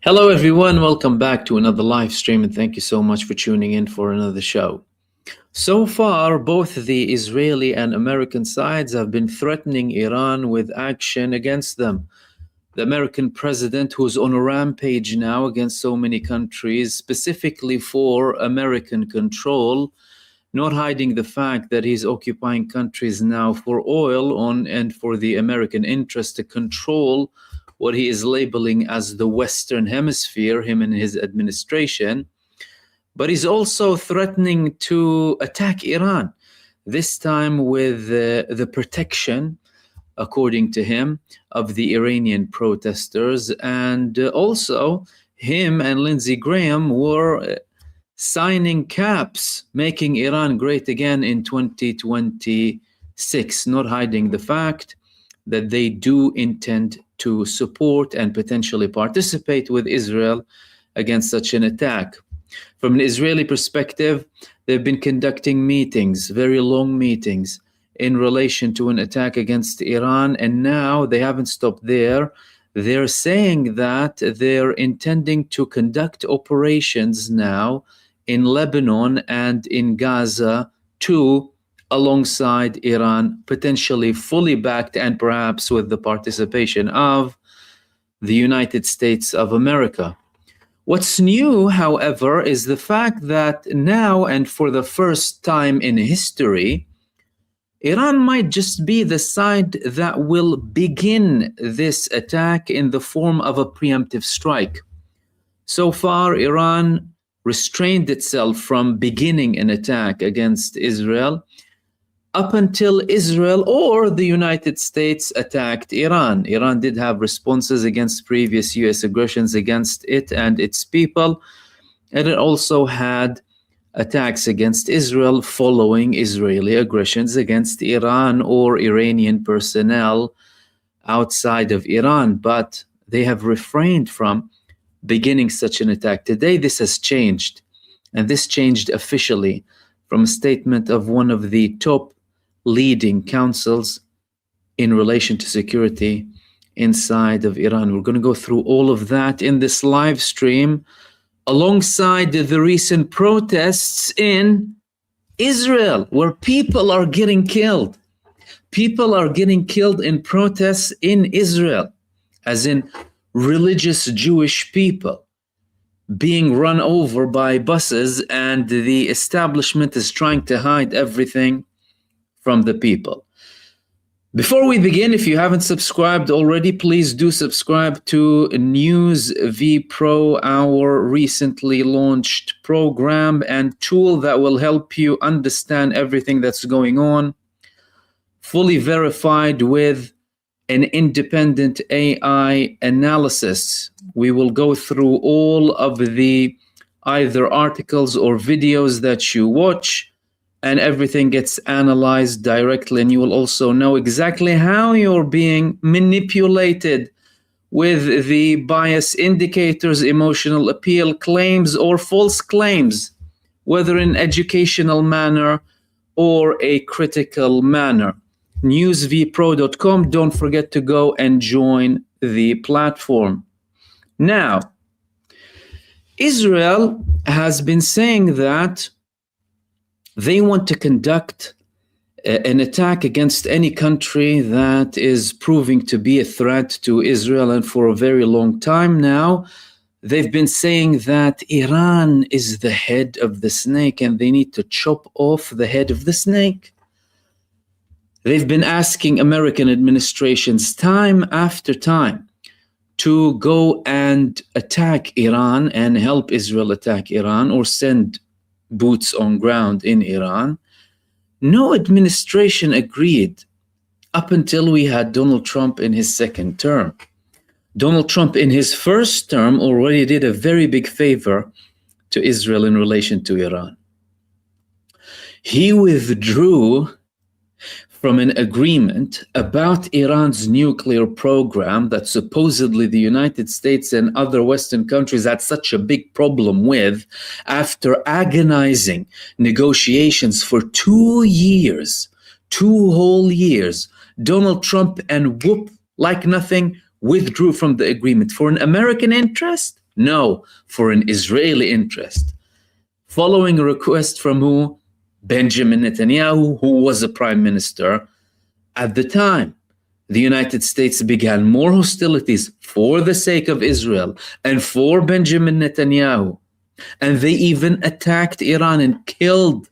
Hello, everyone. Welcome back to another live stream, and thank you so much for tuning in for another show. So far, both the Israeli and American sides have been threatening Iran with action against them. The American president, who's on a rampage now against so many countries, specifically for American control, not hiding the fact that he's occupying countries now for oil and for the American interest to control what he is labeling as the Western Hemisphere, him and his administration. But he's also threatening to attack Iran, this time with the protection, according to him, of the Iranian protesters. And also, him and Lindsey Graham were signing caps, making Iran great again in 2026, not hiding the fact that they do intend to support and potentially participate with Israel against such an attack. From an Israeli perspective, they've been conducting meetings, very long meetings, in relation to an attack against Iran, and now they haven't stopped there. They're saying that they're intending to conduct operations now in Lebanon and in Gaza too, alongside Iran, potentially fully backed and perhaps with the participation of the United States of America. What's new, however, is the fact that now, and for the first time in history, Iran might just be the side that will begin this attack in the form of a preemptive strike. So far, Iran restrained itself from beginning an attack against Israel up until Israel or the United States attacked Iran. Iran did have responses against previous US aggressions against it and its people, and it also had attacks against Israel following Israeli aggressions against Iran or Iranian personnel outside of Iran, but they have refrained from beginning such an attack. Today, this has changed, and this changed officially from a statement of one of the top leading councils in relation to security inside of Iran. We're going to go through all of that in this live stream, alongside the recent protests in Israel, where people are getting killed. People are getting killed in protests in Israel, as in religious Jewish people being run over by buses, and the establishment is trying to hide everything from the people. Before we begin, if you haven't subscribed already, please do subscribe to News V Pro, our recently launched program and tool that will help you understand everything that's going on, fully verified with an independent AI analysis. We will go through all of the either articles or videos that you watch, and everything gets analyzed directly, and you will also know exactly how you're being manipulated with the bias indicators, emotional appeal claims, or false claims, whether in educational manner or a critical manner. newsvpro.com. Don't forget to go and join the platform. Now, Israel has been saying that they want to conduct an attack against any country that is proving to be a threat to Israel. And for a very long time now, they've been saying that Iran is the head of the snake and they need to chop off the head of the snake. They've been asking American administrations time after time to go and attack Iran and help Israel attack Iran or send boots on ground in Iran. No administration agreed up until we had Donald Trump in his second term. Donald Trump in his first term already did a very big favor to Israel in relation to Iran. He withdrew from an agreement about Iran's nuclear program that supposedly the United States and other Western countries had such a big problem with, after agonizing negotiations for 2 years, 2 whole years. Donald Trump and whoop, like nothing, withdrew from the agreement. For an American interest, No, for an Israeli interest. Following a request from who? Benjamin Netanyahu, who was a prime minister at the time. The United States began more hostilities for the sake of Israel and for Benjamin Netanyahu. And they even attacked Iran and killed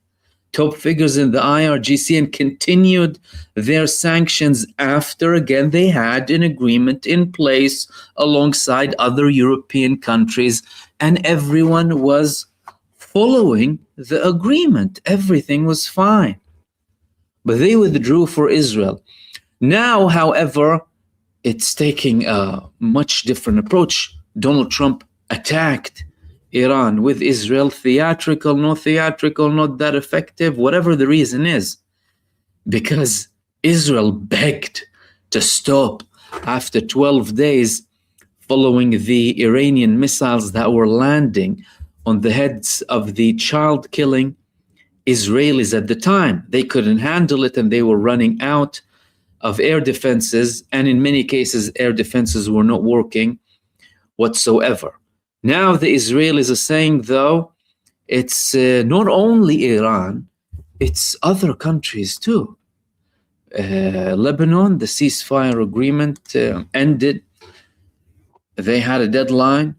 top figures in the IRGC and continued their sanctions after, again, they had an agreement in place alongside other European countries, and everyone was following the agreement. Everything was fine. But they withdrew for Israel. Now, however, it's taking a much different approach. Donald Trump attacked Iran with Israel, theatrical, not that effective, whatever the reason is, because Israel begged to stop after 12 days following the Iranian missiles that were landing on the heads of the child-killing Israelis at the time. They couldn't handle it and they were running out of air defenses, and in many cases, air defenses were not working whatsoever. Now the Israelis are saying, though, it's not only Iran, it's other countries too. Lebanon, the ceasefire agreement ended. They had a deadline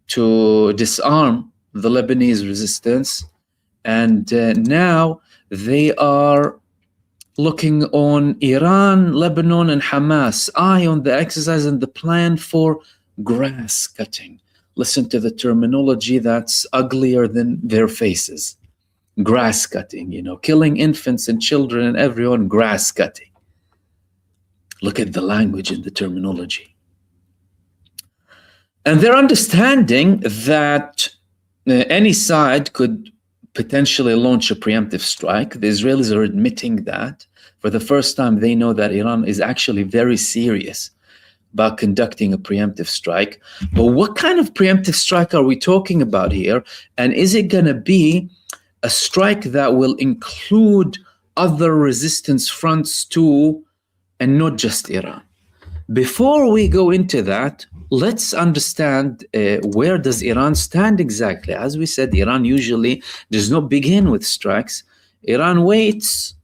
to disarm the Lebanese resistance, and now they are looking on Iran, Lebanon, and Hamas, eye on the exercise and the plan for grass cutting. Listen to the terminology that's uglier than their faces. Grass cutting, killing infants and children and everyone, grass cutting. Look at the language and the terminology. And they're understanding that any side could potentially launch a preemptive strike. The Israelis are admitting that. For the first time, they know that Iran is actually very serious about conducting a preemptive strike. But what kind of preemptive strike are we talking about here? And is it going to be a strike that will include other resistance fronts too, and not just Iran? Before we go into that, let's understand where does Iran stand exactly. As we said, Iran usually does not begin with strikes. Iran waits,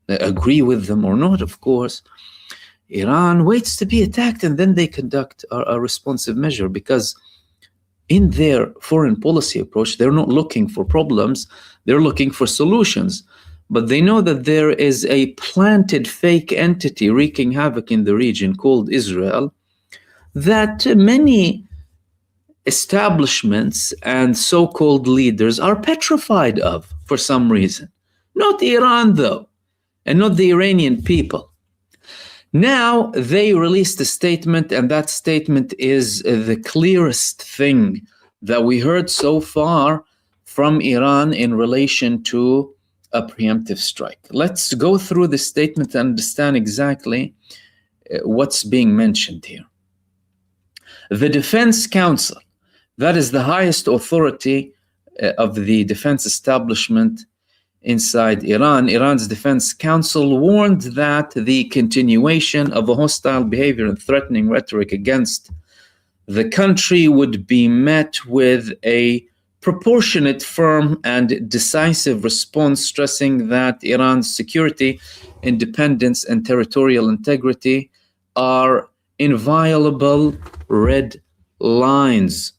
agree with them or not, of course. Iran waits to be attacked and then they conduct a responsive measure, because in their foreign policy approach, they're not looking for problems, they're looking for solutions. But they know that there is a planted fake entity wreaking havoc in the region called Israel, that many establishments and so-called leaders are petrified of for some reason. Not Iran, though, and not the Iranian people. Now they released a statement, and that statement is the clearest thing that we heard so far from Iran in relation to a preemptive strike. Let's go through the statement and understand exactly what's being mentioned here. The Defense Council, that is the highest authority of the defense establishment inside Iran, Iran's Defense Council warned that the continuation of a hostile behavior and threatening rhetoric against the country would be met with a proportionate, firm, and decisive response, stressing that Iran's security, independence, and territorial integrity are inviolable red lines.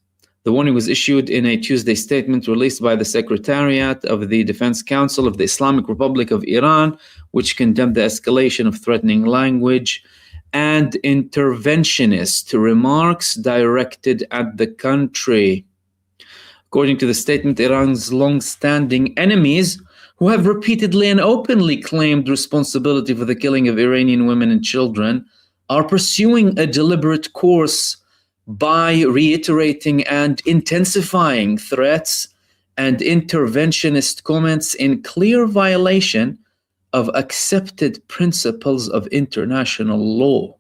The warning was issued in a Tuesday statement released by the Secretariat of the Defense Council of the Islamic Republic of Iran, which condemned the escalation of threatening language and interventionist remarks directed at the country. According to the statement, Iran's long-standing enemies, who have repeatedly and openly claimed responsibility for the killing of Iranian women and children, are pursuing a deliberate course by reiterating and intensifying threats and interventionist comments in clear violation of accepted principles of international law.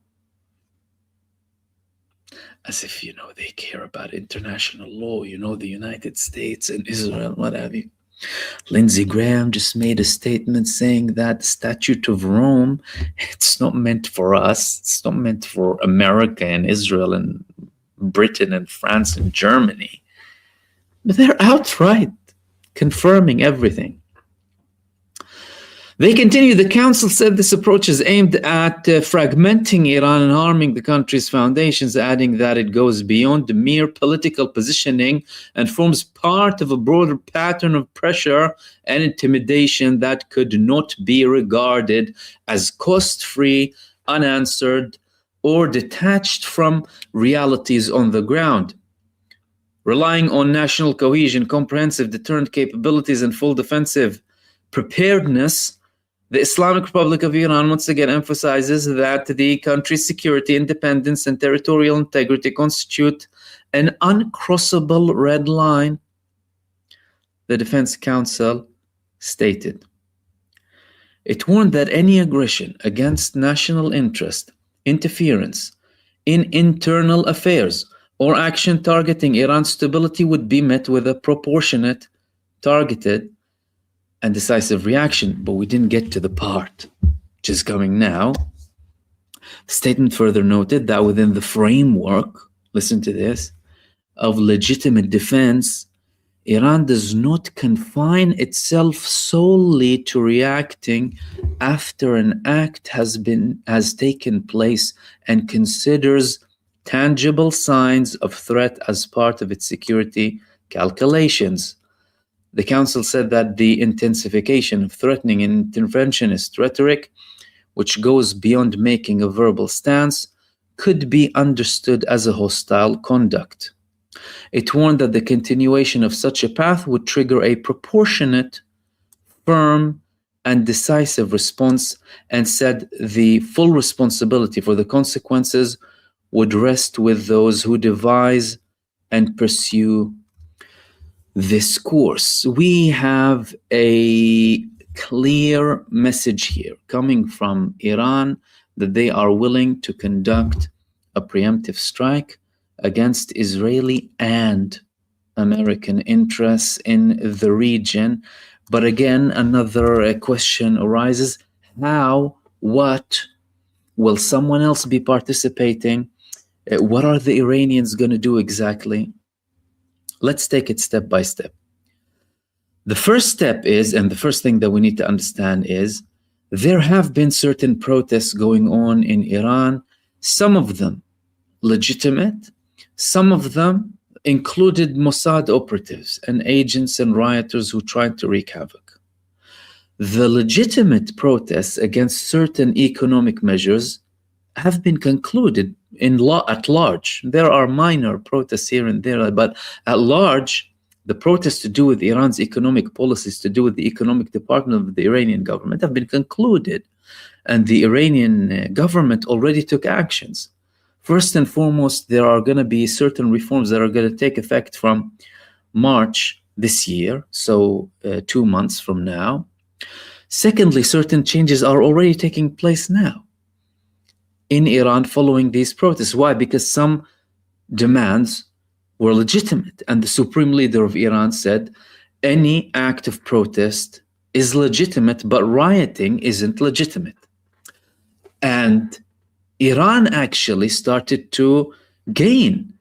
As if, they care about international law, the United States and Israel, what have you. Lindsey Graham just made a statement saying that the Statute of Rome, it's not meant for us. It's not meant for America and Israel and Britain and France and Germany. But they're outright confirming everything. They continue, the council said this approach is aimed at fragmenting Iran and harming the country's foundations, adding that it goes beyond mere political positioning and forms part of a broader pattern of pressure and intimidation that could not be regarded as cost-free, unanswered, or detached from realities on the ground. Relying on national cohesion, comprehensive deterrent capabilities, and full defensive preparedness, the Islamic Republic of Iran once again emphasizes that the country's security, independence, and territorial integrity constitute an uncrossable red line, the Defense Council stated. It warned that any aggression against national interest, interference in internal affairs, or action targeting Iran's stability would be met with a proportionate, targeted, and decisive reaction. But we didn't get to the part which is coming now. The statement further noted that within the framework, listen to this, of legitimate defense, Iran does not confine itself solely to reacting after an act has taken place and considers tangible signs of threat as part of its security calculations. The Council said that the intensification of threatening and interventionist rhetoric, which goes beyond making a verbal stance, could be understood as a hostile conduct. It warned that the continuation of such a path would trigger a proportionate, firm, and decisive response, and said the full responsibility for the consequences would rest with those who devise and pursue this course. We have a clear message here coming from Iran that they are willing to conduct a preemptive strike against Israeli and American interests in the region. But again, another question arises: how, what, will someone else be participating? What are the Iranians going to do exactly? Let's take it step by step. The first step is, and the first thing that we need to understand is, there have been certain protests going on in Iran, some of them legitimate, some of them included Mossad operatives and agents and rioters who tried to wreak havoc. The legitimate protests against certain economic measures have been concluded at large. There are minor protests here and there, but at large, the protests to do with Iran's economic policies, to do with the economic department of the Iranian government, have been concluded, and the Iranian government already took actions. First and foremost, there are going to be certain reforms that are going to take effect from March this year, so 2 months from now. Secondly, certain changes are already taking place now in Iran following these protests. Why? Because some demands were legitimate, and the supreme leader of Iran said any act of protest is legitimate, but rioting isn't legitimate. And Iran actually started to gain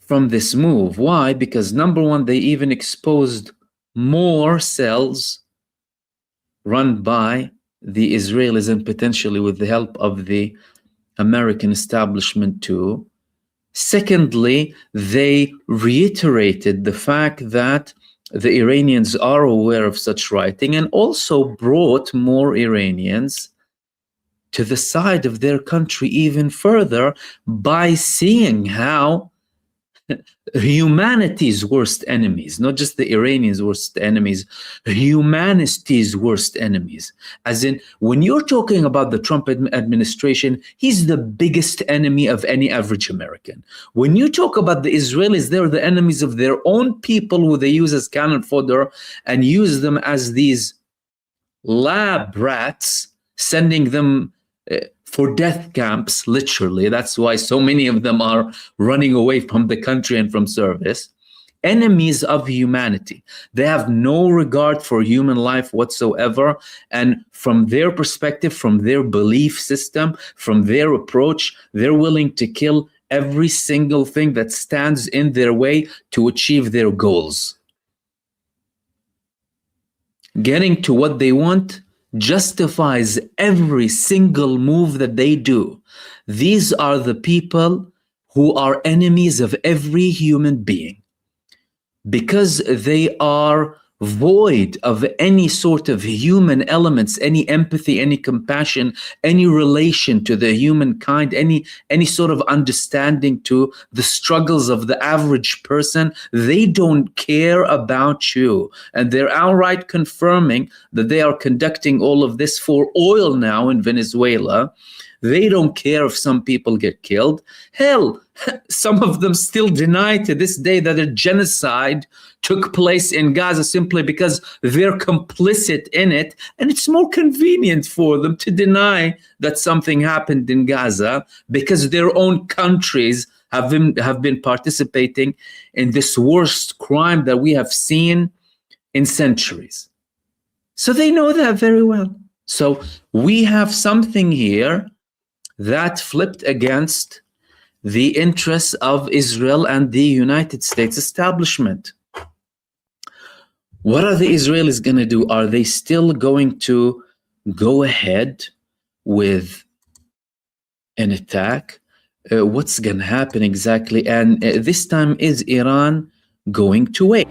from this move. Why? Because number one, they even exposed more cells run by the Israelis and potentially with the help of the American establishment too. Secondly, they reiterated the fact that the Iranians are aware of such rioting, and also brought more Iranians to the side of their country even further by seeing how humanity's worst enemies, not just the Iranians' worst enemies, humanity's worst enemies. As in, when you're talking about the Trump administration, he's the biggest enemy of any average American. When you talk about the Israelis, they're the enemies of their own people who they use as cannon fodder and use them as these lab rats, sending them for death camps, literally. That's why so many of them are running away from the country and from service. Enemies of humanity. They have no regard for human life whatsoever. And from their perspective, from their belief system, from their approach, they're willing to kill every single thing that stands in their way to achieve their goals. Getting to what they want justifies every single move that they do. These are the people who are enemies of every human being because they are void of any sort of human elements, any empathy, any compassion, any relation to the humankind, any sort of understanding to the struggles of the average person. They don't care about you. And they're outright confirming that they are conducting all of this for oil now in Venezuela. They don't care if some people get killed. Hell, some of them still deny to this day that a genocide took place in Gaza simply because they're complicit in it. And it's more convenient for them to deny that something happened in Gaza because their own countries have been participating in this worst crime that we have seen in centuries. So they know that very well. So we have something here that flipped against the interests of Israel and the United States establishment. What are the Israelis going to do? Are they still going to go ahead with an attack? What's going to happen exactly? And this time, is Iran going to wait?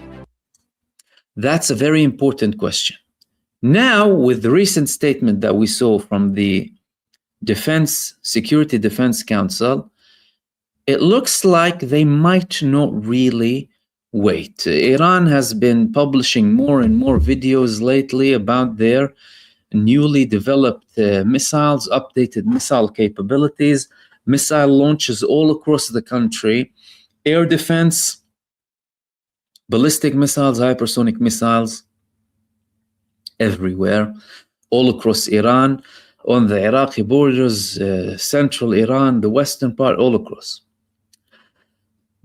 That's a very important question. Now, with the recent statement that we saw from the Security Defense Council, it looks like they might not really wait. Iran has been publishing more and more videos lately about their newly developed missiles, updated missile capabilities, missile launches all across the country, air defense, ballistic missiles, hypersonic missiles, everywhere, all across Iran, on the Iraqi borders, central Iran, the western part, all across.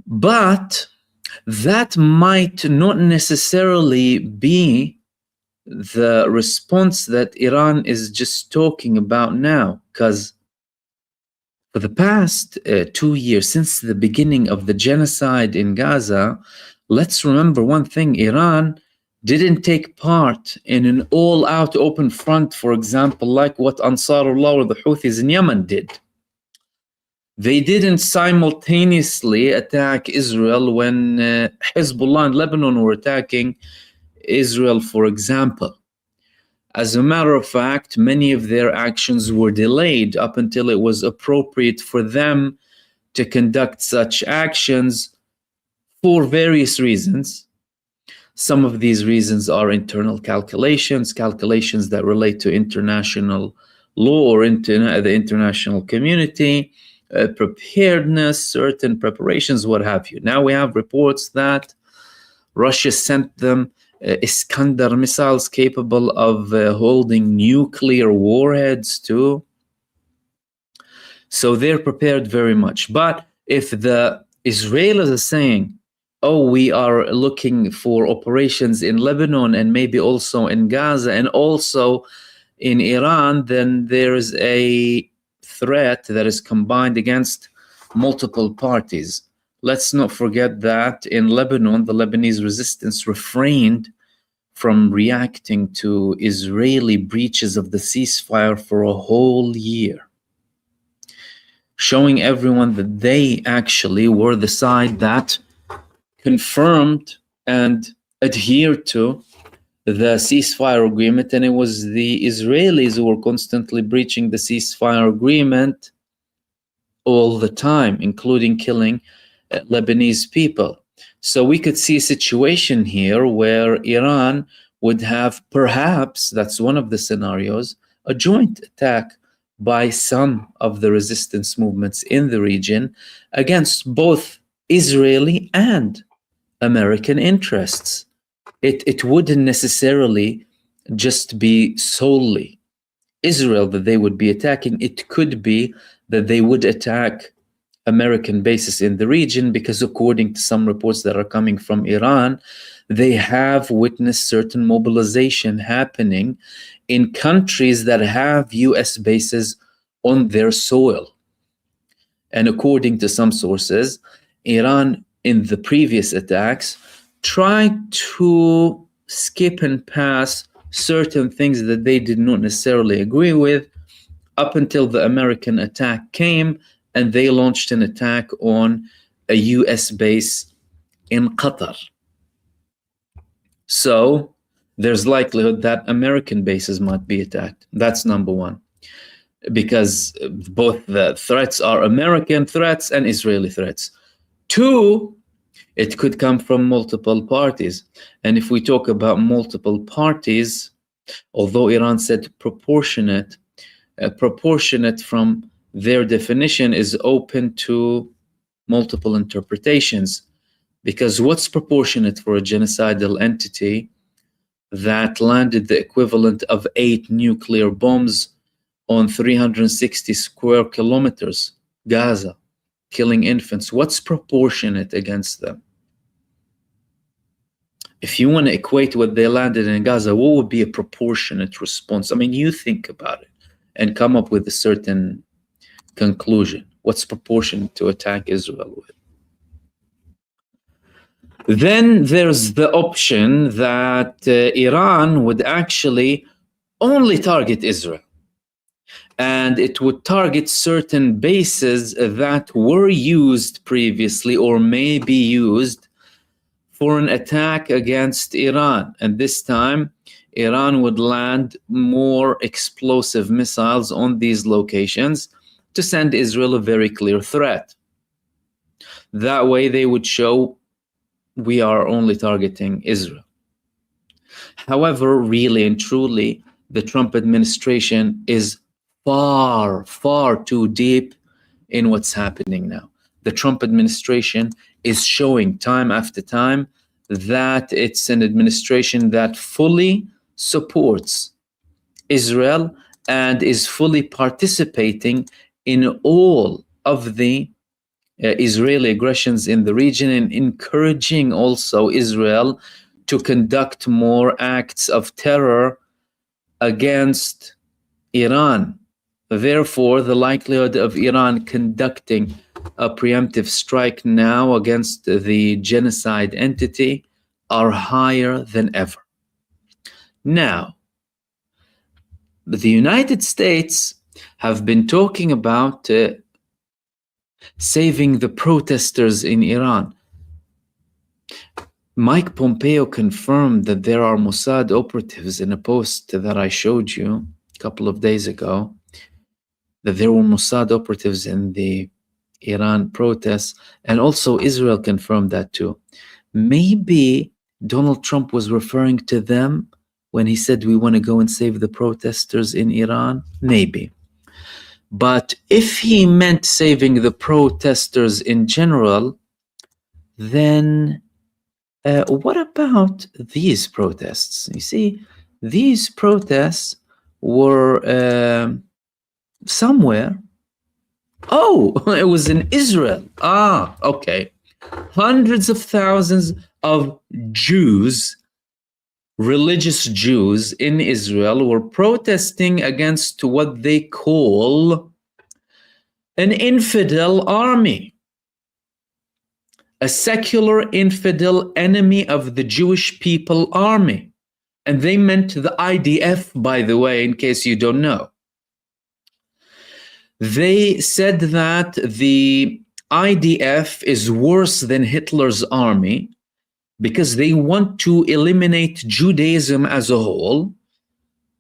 But that might not necessarily be the response that Iran is just talking about now, because for the past 2 years, since the beginning of the genocide in Gaza, let's remember one thing: Iran didn't take part in an all-out open front, for example, like what Ansarullah or the Houthis in Yemen did. They didn't simultaneously attack Israel when Hezbollah and Lebanon were attacking Israel, for example. As a matter of fact, many of their actions were delayed up until it was appropriate for them to conduct such actions for various reasons. Some of these reasons are internal calculations that relate to international law or the international community, preparedness, certain preparations, what have you. Now we have reports that Russia sent them Iskander missiles capable of holding nuclear warheads too. So they're prepared very much. But if the Israelis are saying, oh, we are looking for operations in Lebanon and maybe also in Gaza and also in Iran, then there's a threat that is combined against multiple parties. Let's not forget that in Lebanon, the Lebanese resistance refrained from reacting to Israeli breaches of the ceasefire for a whole year, showing everyone that they actually were the side that confirmed and adhered to the ceasefire agreement, and it was the Israelis who were constantly breaching the ceasefire agreement all the time, including killing Lebanese people. So we could see a situation here where Iran would have, perhaps, that's one of the scenarios, a joint attack by some of the resistance movements in the region against both Israeli and American interests. It wouldn't necessarily just be solely Israel that they would be attacking. It could be that they would attack American bases in the region because, according to some reports that are coming from Iran, they have witnessed certain mobilization happening in countries that have US bases on their soil. And according to some sources, Iran in the previous attacks tried to skip and pass certain things that they did not necessarily agree with up until the American attack came and they launched an attack on a US base in Qatar. So there's likelihood that American bases might be attacked. That's number one, because both the threats are American threats and Israeli threats. Two, it could come from multiple parties. And if we talk about multiple parties, although Iran said proportionate, proportionate from their definition is open to multiple interpretations. Because what's proportionate for a genocidal entity that landed the equivalent of 8 nuclear bombs on 360 square kilometers, Gaza, killing infants? What's proportionate against them? If you want to equate what they landed in Gaza, what would be a proportionate response? I mean, you think about it and come up with a certain conclusion. What's proportionate to attack Israel with? Then there's the option that Iran would actually only target Israel. And it would target certain bases that were used previously or may be used for an attack against Iran. And this time, Iran would land more explosive missiles on these locations to send Israel a very clear threat. That way, they would show we are only targeting Israel. However, really and truly, the Trump administration is far, far too deep in what's happening now. The Trump administration is showing time after time that it's an administration that fully supports Israel and is fully participating in all of the Israeli aggressions in the region and encouraging also Israel to conduct more acts of terror against Iran. Therefore, the likelihood of Iran conducting a preemptive strike now against the genocide entity are higher than ever. Now, the United States have been talking about saving the protesters in Iran. Mike Pompeo confirmed that there are Mossad operatives in a post that I showed you a couple of days ago, that there were Mossad operatives in the Iran protests, and also Israel confirmed that too. Maybe Donald Trump was referring to them when he said we want to go and save the protesters in Iran. Maybe. But if he meant saving the protesters in general, then what about these protests? You see, these protests were somewhere. Oh, it was in Israel. Ah, okay. Hundreds of thousands of Jews, religious Jews in Israel, were protesting against what they call an infidel army, a secular infidel enemy of the Jewish people army. And they meant the IDF, by the way, in case you don't know. They said that the IDF is worse than Hitler's army because they want to eliminate Judaism as a whole.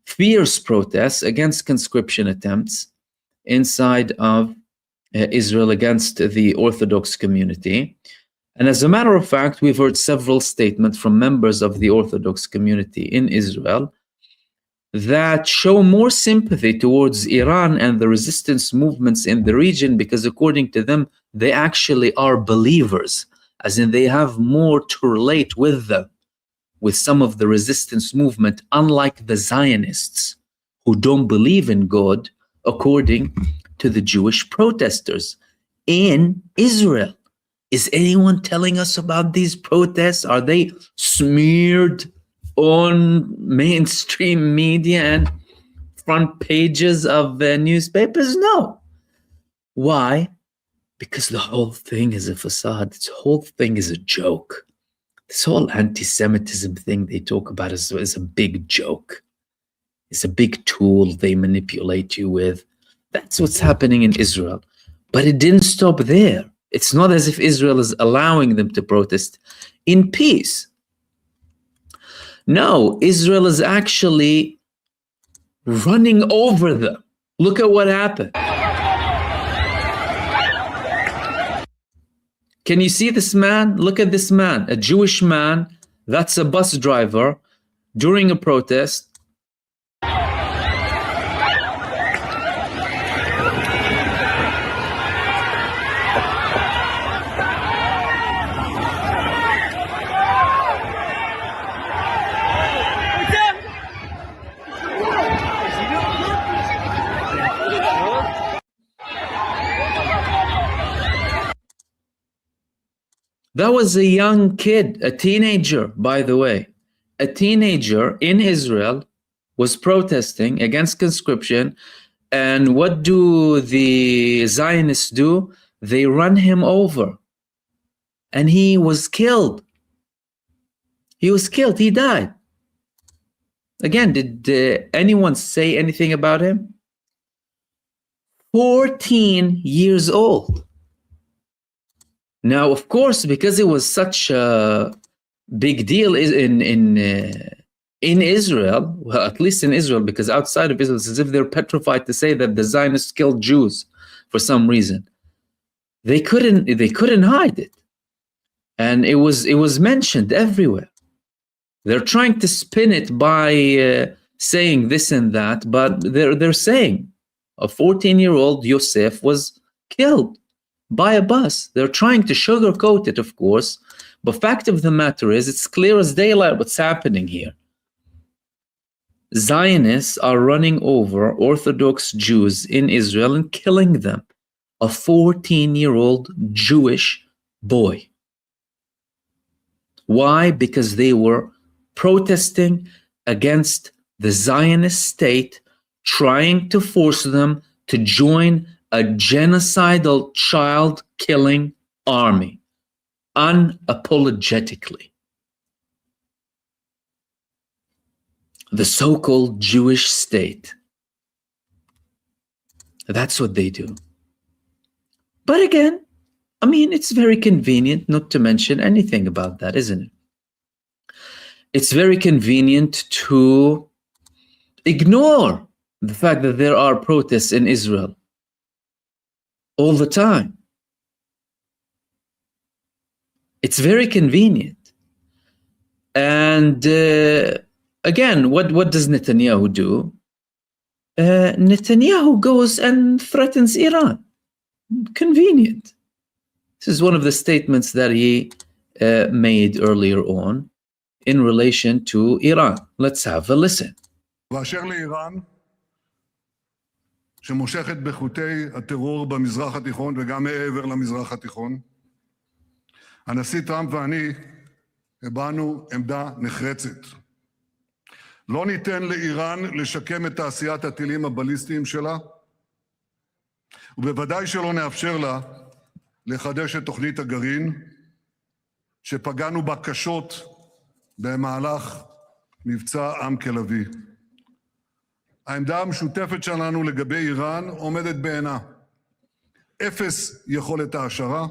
Fierce protests against conscription attempts inside of Israel against the Orthodox community. And as a matter of fact, we've heard several statements from members of the Orthodox community in Israel that show more sympathy towards Iran and the resistance movements in the region, because according to them, they actually are believers, as in they have more to relate with them, with some of the resistance movement, unlike the Zionists who don't believe in God, according to the Jewish protesters in Israel. Is anyone telling us about these protests? Are they smeared on mainstream media and front pages of newspapers? No. Why? Because the whole thing is a facade. This whole thing is a joke. This whole anti-Semitism thing they talk about is a big joke. It's a big tool they manipulate you with. That's what's happening in Israel. But it didn't stop there. It's not as if Israel is allowing them to protest in peace. No, Israel is actually running over them. Look at what happened. Can you see this man? Look at this man, a Jewish man. That's a bus driver during a protest. That was a young kid, a teenager, by the way. A teenager in Israel was protesting against conscription. And what do the Zionists do? They run him over. And he was killed. He was killed. He died. Again, did anyone say anything about him? 14 years old. Now, of course, because it was such a big deal in Israel, well, at least in Israel, because outside of Israel, it's as if they're petrified to say that the Zionists killed Jews for some reason. They couldn't hide it, and it was mentioned everywhere. They're trying to spin it by saying this and that, but they're saying a 14-year-old Yosef was killed by a bus. They're trying to sugarcoat it, of course, but fact of the matter is, it's clear as daylight what's happening here. Zionists are running over Orthodox Jews in Israel and killing them. A 14-year-old Jewish boy. Why? Because they were protesting against the Zionist state, trying to force them to join a genocidal child-killing army, unapologetically. The so-called Jewish state. That's what they do. But again, I mean, it's very convenient not to mention anything about that, isn't it? It's very convenient to ignore the fact that there are protests in Israel all the time. It's very convenient. And again, what does Netanyahu do? Netanyahu goes and threatens Iran. Convenient. This is one of the statements that he made earlier on in relation to Iran. Let's have a listen. ואשר לאיראן, שמושכת בחוטי הטרור במזרח התיכון וגם מעבר למזרח התיכון, הנשיא טראמפ ואני הבענו עמדה נחרצת. לא ניתן לאיראן לשקם את תעשיית הטילים הבליסטיים שלה, ובוודאי שלא נאפשר לה לחדש את תוכנית הגרעין, שפגענו בה קשות במהלך מבצע עם כלביא. העמדה המשותפת שלנו לגבי איראן עומדת בעינה. אפס יכולת העשרה,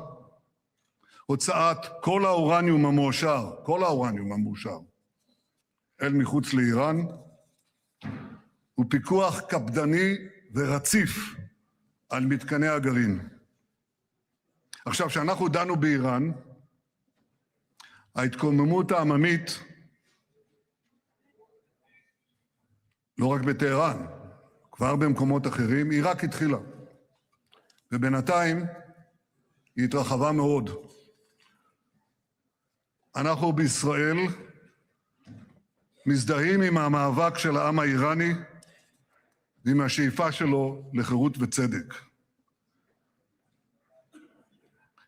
הוצאת כל האורניום המועשר, אל מחוץ לאיראן, ופיקוח קפדני ורציף על מתקני הגרעין. עכשיו, כשאנחנו דנו באיראן, ההתקוממות העממית, לא רק בטהרן, כבר במקומות אחרים, היא רק התחילה. ובינתיים היא התרחבה מאוד. אנחנו בישראל מזדהים עם המאבק של העם האיראני ועם השאיפה שלו לחירות וצדק.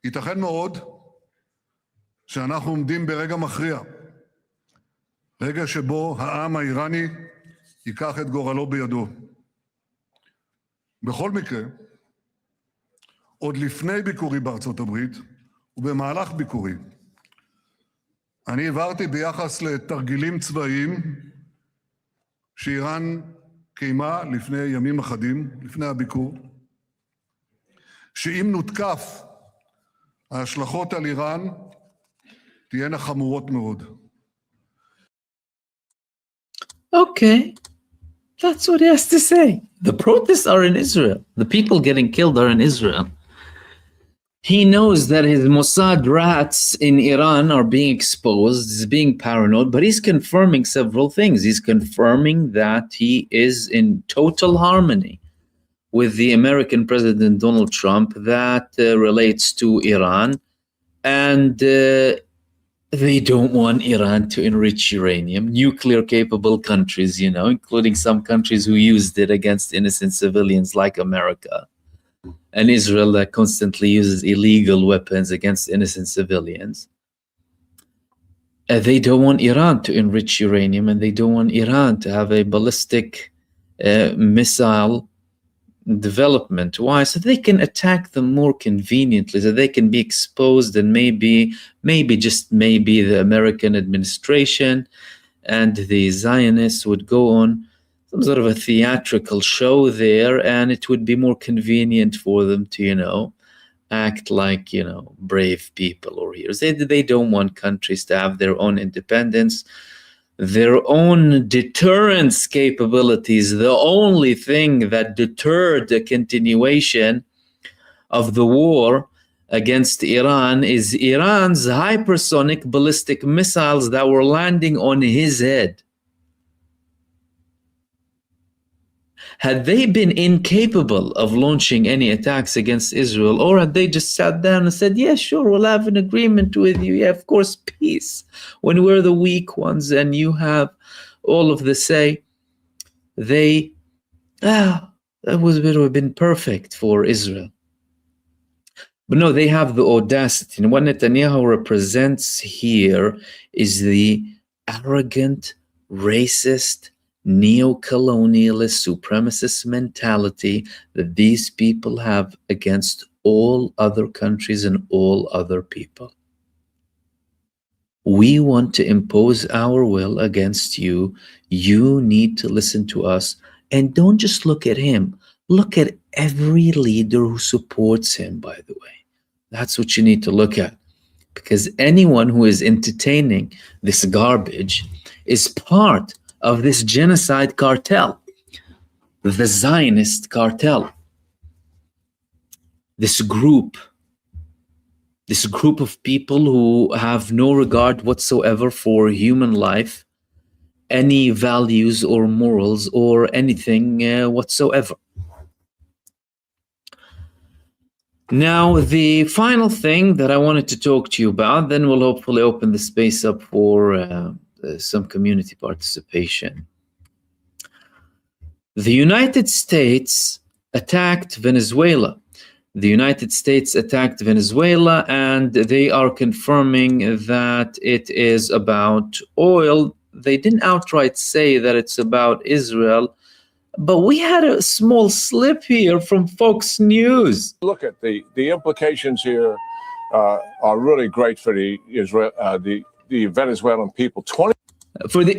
ייתכן מאוד שאנחנו עומדים ברגע מכריע, רגע שבו העם האיראני ייקח את גורלו בידו. בכל מקרה, עוד לפני ביקורי בארצות הברית ובמהלך ביקורי, אני הבהרתי ביחס לתרגילים צבאיים שאיראן קיימה לפני ימים אחדים, לפני הביקור, שאם נותקף, ההשלכות על איראן תהיינה חמורות מאוד. Okay, that's what he has to say. The protests are in Israel. The people getting killed are in Israel. He knows that his Mossad rats in Iran are being exposed, he's being paranoid, but he's confirming several things. He's confirming that he is in total harmony with the American President Donald Trump that relates to Iran, and they don't want Iran to enrich uranium. Nuclear-capable countries, including some countries who used it against innocent civilians like America. And Israel that constantly uses illegal weapons against innocent civilians. They don't want Iran to enrich uranium, and they don't want Iran to have a ballistic missile development. Why? So they can attack them more conveniently, so they can be exposed, and maybe the American administration and the Zionists would go on some sort of a theatrical show there, and it would be more convenient for them to, act like, brave people or heroes. They don't want countries to have their own independence, their own deterrence capabilities. The only thing that deterred the continuation of the war against Iran is Iran's hypersonic ballistic missiles that were landing on his head. Had they been incapable of launching any attacks against Israel, or had they just sat down and said, yeah, sure, we'll have an agreement with you. Yeah, of course, peace. When we're the weak ones and you have all of the say, that would have been perfect for Israel. But no, they have the audacity. And what Netanyahu represents here is the arrogant, racist, neo-colonialist, supremacist mentality that these people have against all other countries and all other people. We want to impose our will against you. You need to listen to us. And don't just look at him. Look at every leader who supports him, by the way. That's what you need to look at. Because anyone who is entertaining this garbage is part of this genocide cartel, the Zionist cartel. This group of people who have no regard whatsoever for human life, any values or morals or anything whatsoever. Now, the final thing that I wanted to talk to you about, then we'll hopefully open the space up for some community participation. The United States attacked Venezuela. The United States attacked Venezuela, and they are confirming that it is about oil. They didn't outright say that it's about Israel, but we had a small slip here from Fox News. Look at the implications here are really great for the Venezuelan people. For the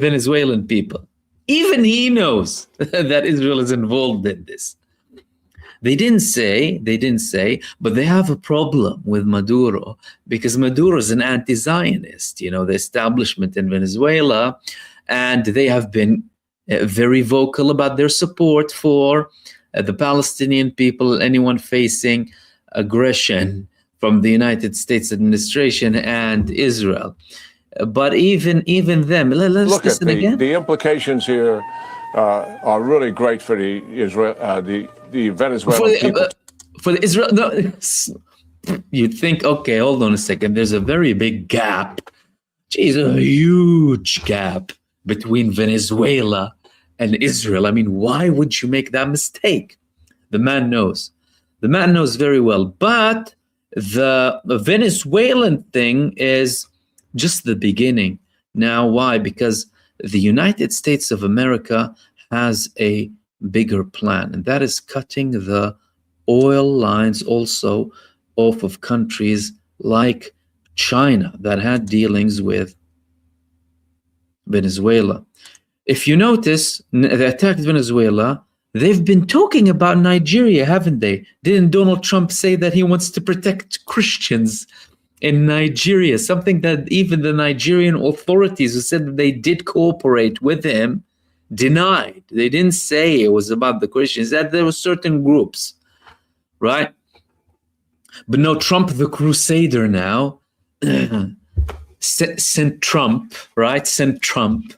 Venezuelan people. Even he knows that Israel is involved in this. They didn't say, but they have a problem with Maduro because Maduro is an anti-Zionist, the establishment in Venezuela, and they have been very vocal about their support for the Palestinian people, anyone facing aggression from the United States administration and Israel. But even them, let's look listen at again. The implications here are really great for the Venezuelan people. For the Israel, no, you'd think, okay, hold on a second. There's a very big gap. Geez, a huge gap between Venezuela and Israel. I mean, why would you make that mistake? The man knows. The man knows very well. But the Venezuelan thing is just the beginning. Now, why? Because the United States of America has a bigger plan, and that is cutting the oil lines also off of countries like China that had dealings with Venezuela. If you notice, they attacked Venezuela. They've been talking about Nigeria, haven't they? Didn't Donald Trump say that he wants to protect Christians in Nigeria? Something that even the Nigerian authorities, who said that they did cooperate with him, denied. They didn't say it was about the Christians, that there were certain groups, right? But no, Trump the Crusader now sent Trump, right? Sent Trump.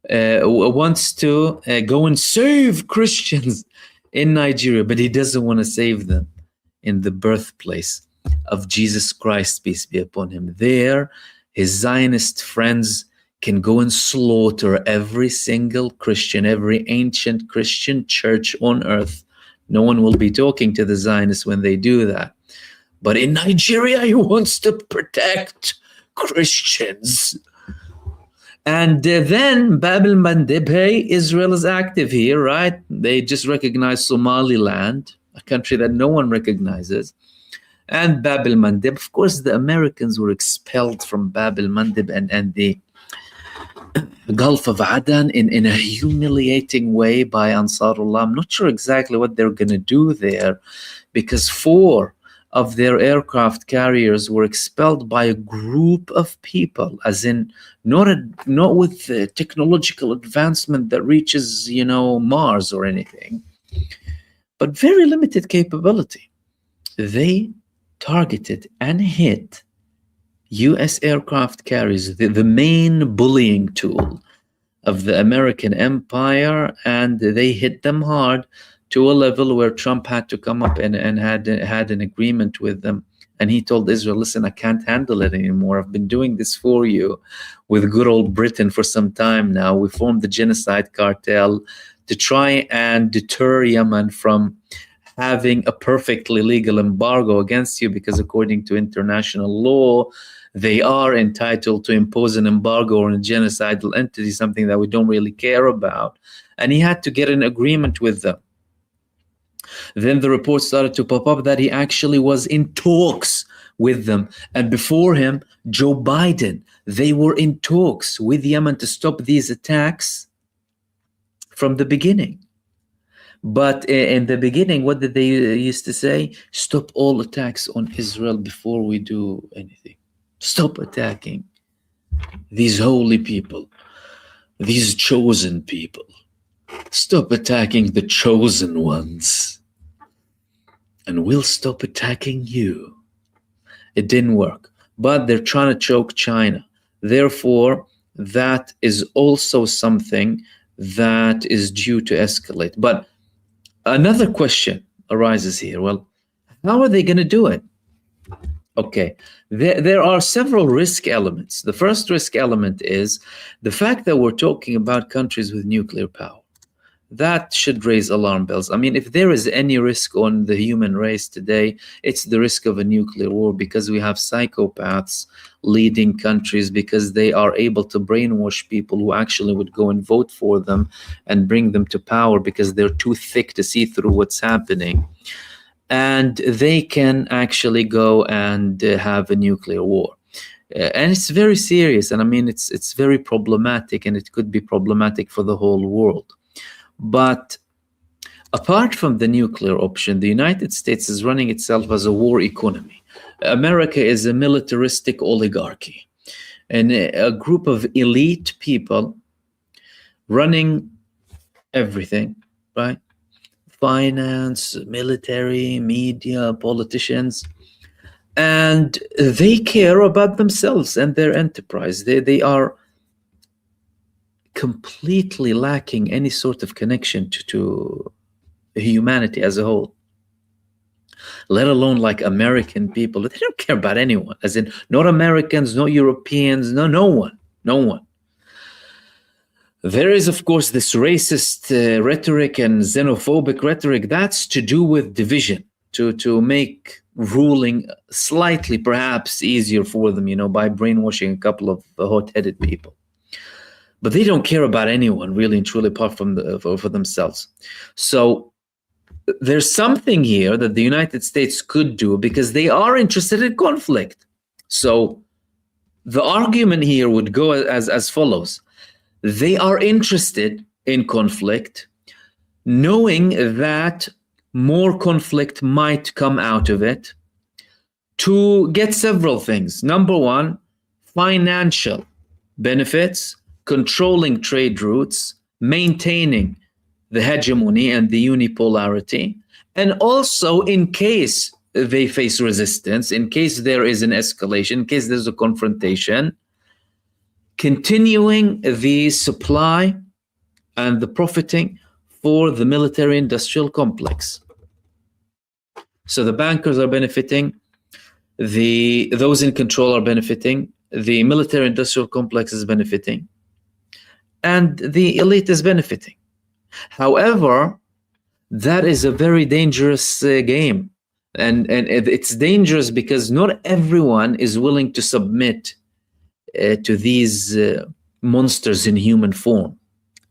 Wants to go and save Christians in Nigeria, but he doesn't want to save them in the birthplace of Jesus Christ, peace be upon him. There, his Zionist friends can go and slaughter every single Christian, every ancient Christian church on earth. No one will be talking to the Zionists when they do that. But in Nigeria, he wants to protect Christians. And then Bab el-Mandeb, hey, Israel is active here, right? They just recognize Somaliland, a country that no one recognizes. And Bab el-Mandeb, of course, the Americans were expelled from Bab el-Mandeb and the Gulf of Aden in a humiliating way by Ansarullah. I'm not sure exactly what they're going to do there, because 4 of their aircraft carriers were expelled by a group of people, as in not with the technological advancement that reaches, Mars or anything, but very limited capability. They targeted and hit U.S. aircraft carriers, the main bullying tool of the American empire, and they hit them hard to a level where Trump had to come up and had an agreement with them. And he told Israel, listen, I can't handle it anymore. I've been doing this for you with good old Britain for some time now. We formed the genocide cartel to try and deter Yemen from having a perfectly legal embargo against you, because according to international law, they are entitled to impose an embargo on a genocidal entity, something that we don't really care about. And he had to get an agreement with them. Then the reports started to pop up that he actually was in talks with them. And before him, Joe Biden, they were in talks with Yemen to stop these attacks from the beginning. But in the beginning, what did they used to say? Stop all attacks on Israel before we do anything. Stop attacking these holy people, these chosen people. Stop attacking the chosen ones, and we'll stop attacking you. It didn't work, but they're trying to choke China. Therefore, that is also something that is due to escalate. But another question arises here. Well, how are they going to do it? Okay, there are several risk elements. The first risk element is the fact that we're talking about countries with nuclear power. That should raise alarm bells. I mean, if there is any risk on the human race today, it's the risk of a nuclear war, because we have psychopaths leading countries, because they are able to brainwash people who actually would go and vote for them and bring them to power, because they're too thick to see through what's happening. And they can actually go and have a nuclear war. And it's very serious. And I mean, it's very problematic, and it could be problematic for the whole world. But apart from the nuclear option, the United States is running itself as a war economy. America is a militaristic oligarchy, and a group of elite people running everything, right? Finance, military, media, politicians, and they care about themselves and their enterprise. They are completely lacking any sort of connection to humanity as a whole, let alone like American people. They don't care about anyone, as in not Americans, no Europeans, no one. There is, of course, this racist rhetoric and xenophobic rhetoric that's to do with division, to make ruling slightly perhaps easier for them, by brainwashing a couple of hot-headed people. but they don't care about anyone really and truly apart from for themselves. So there's something here that the United States could do because they are interested in conflict. So the argument here would go as follows. They are interested in conflict, knowing that more conflict might come out of it, to get several things. Number one, financial benefits, controlling trade routes, maintaining the hegemony and the unipolarity, and also in case they face resistance, in case there is an escalation, in case there's a confrontation, continuing the supply and the profiting for the military-industrial complex. So the bankers are benefiting, those in control are benefiting, the military-industrial complex is benefiting, and the elite is benefiting. However, that is a very dangerous game. And it's dangerous because not everyone is willing to submit to these monsters in human form,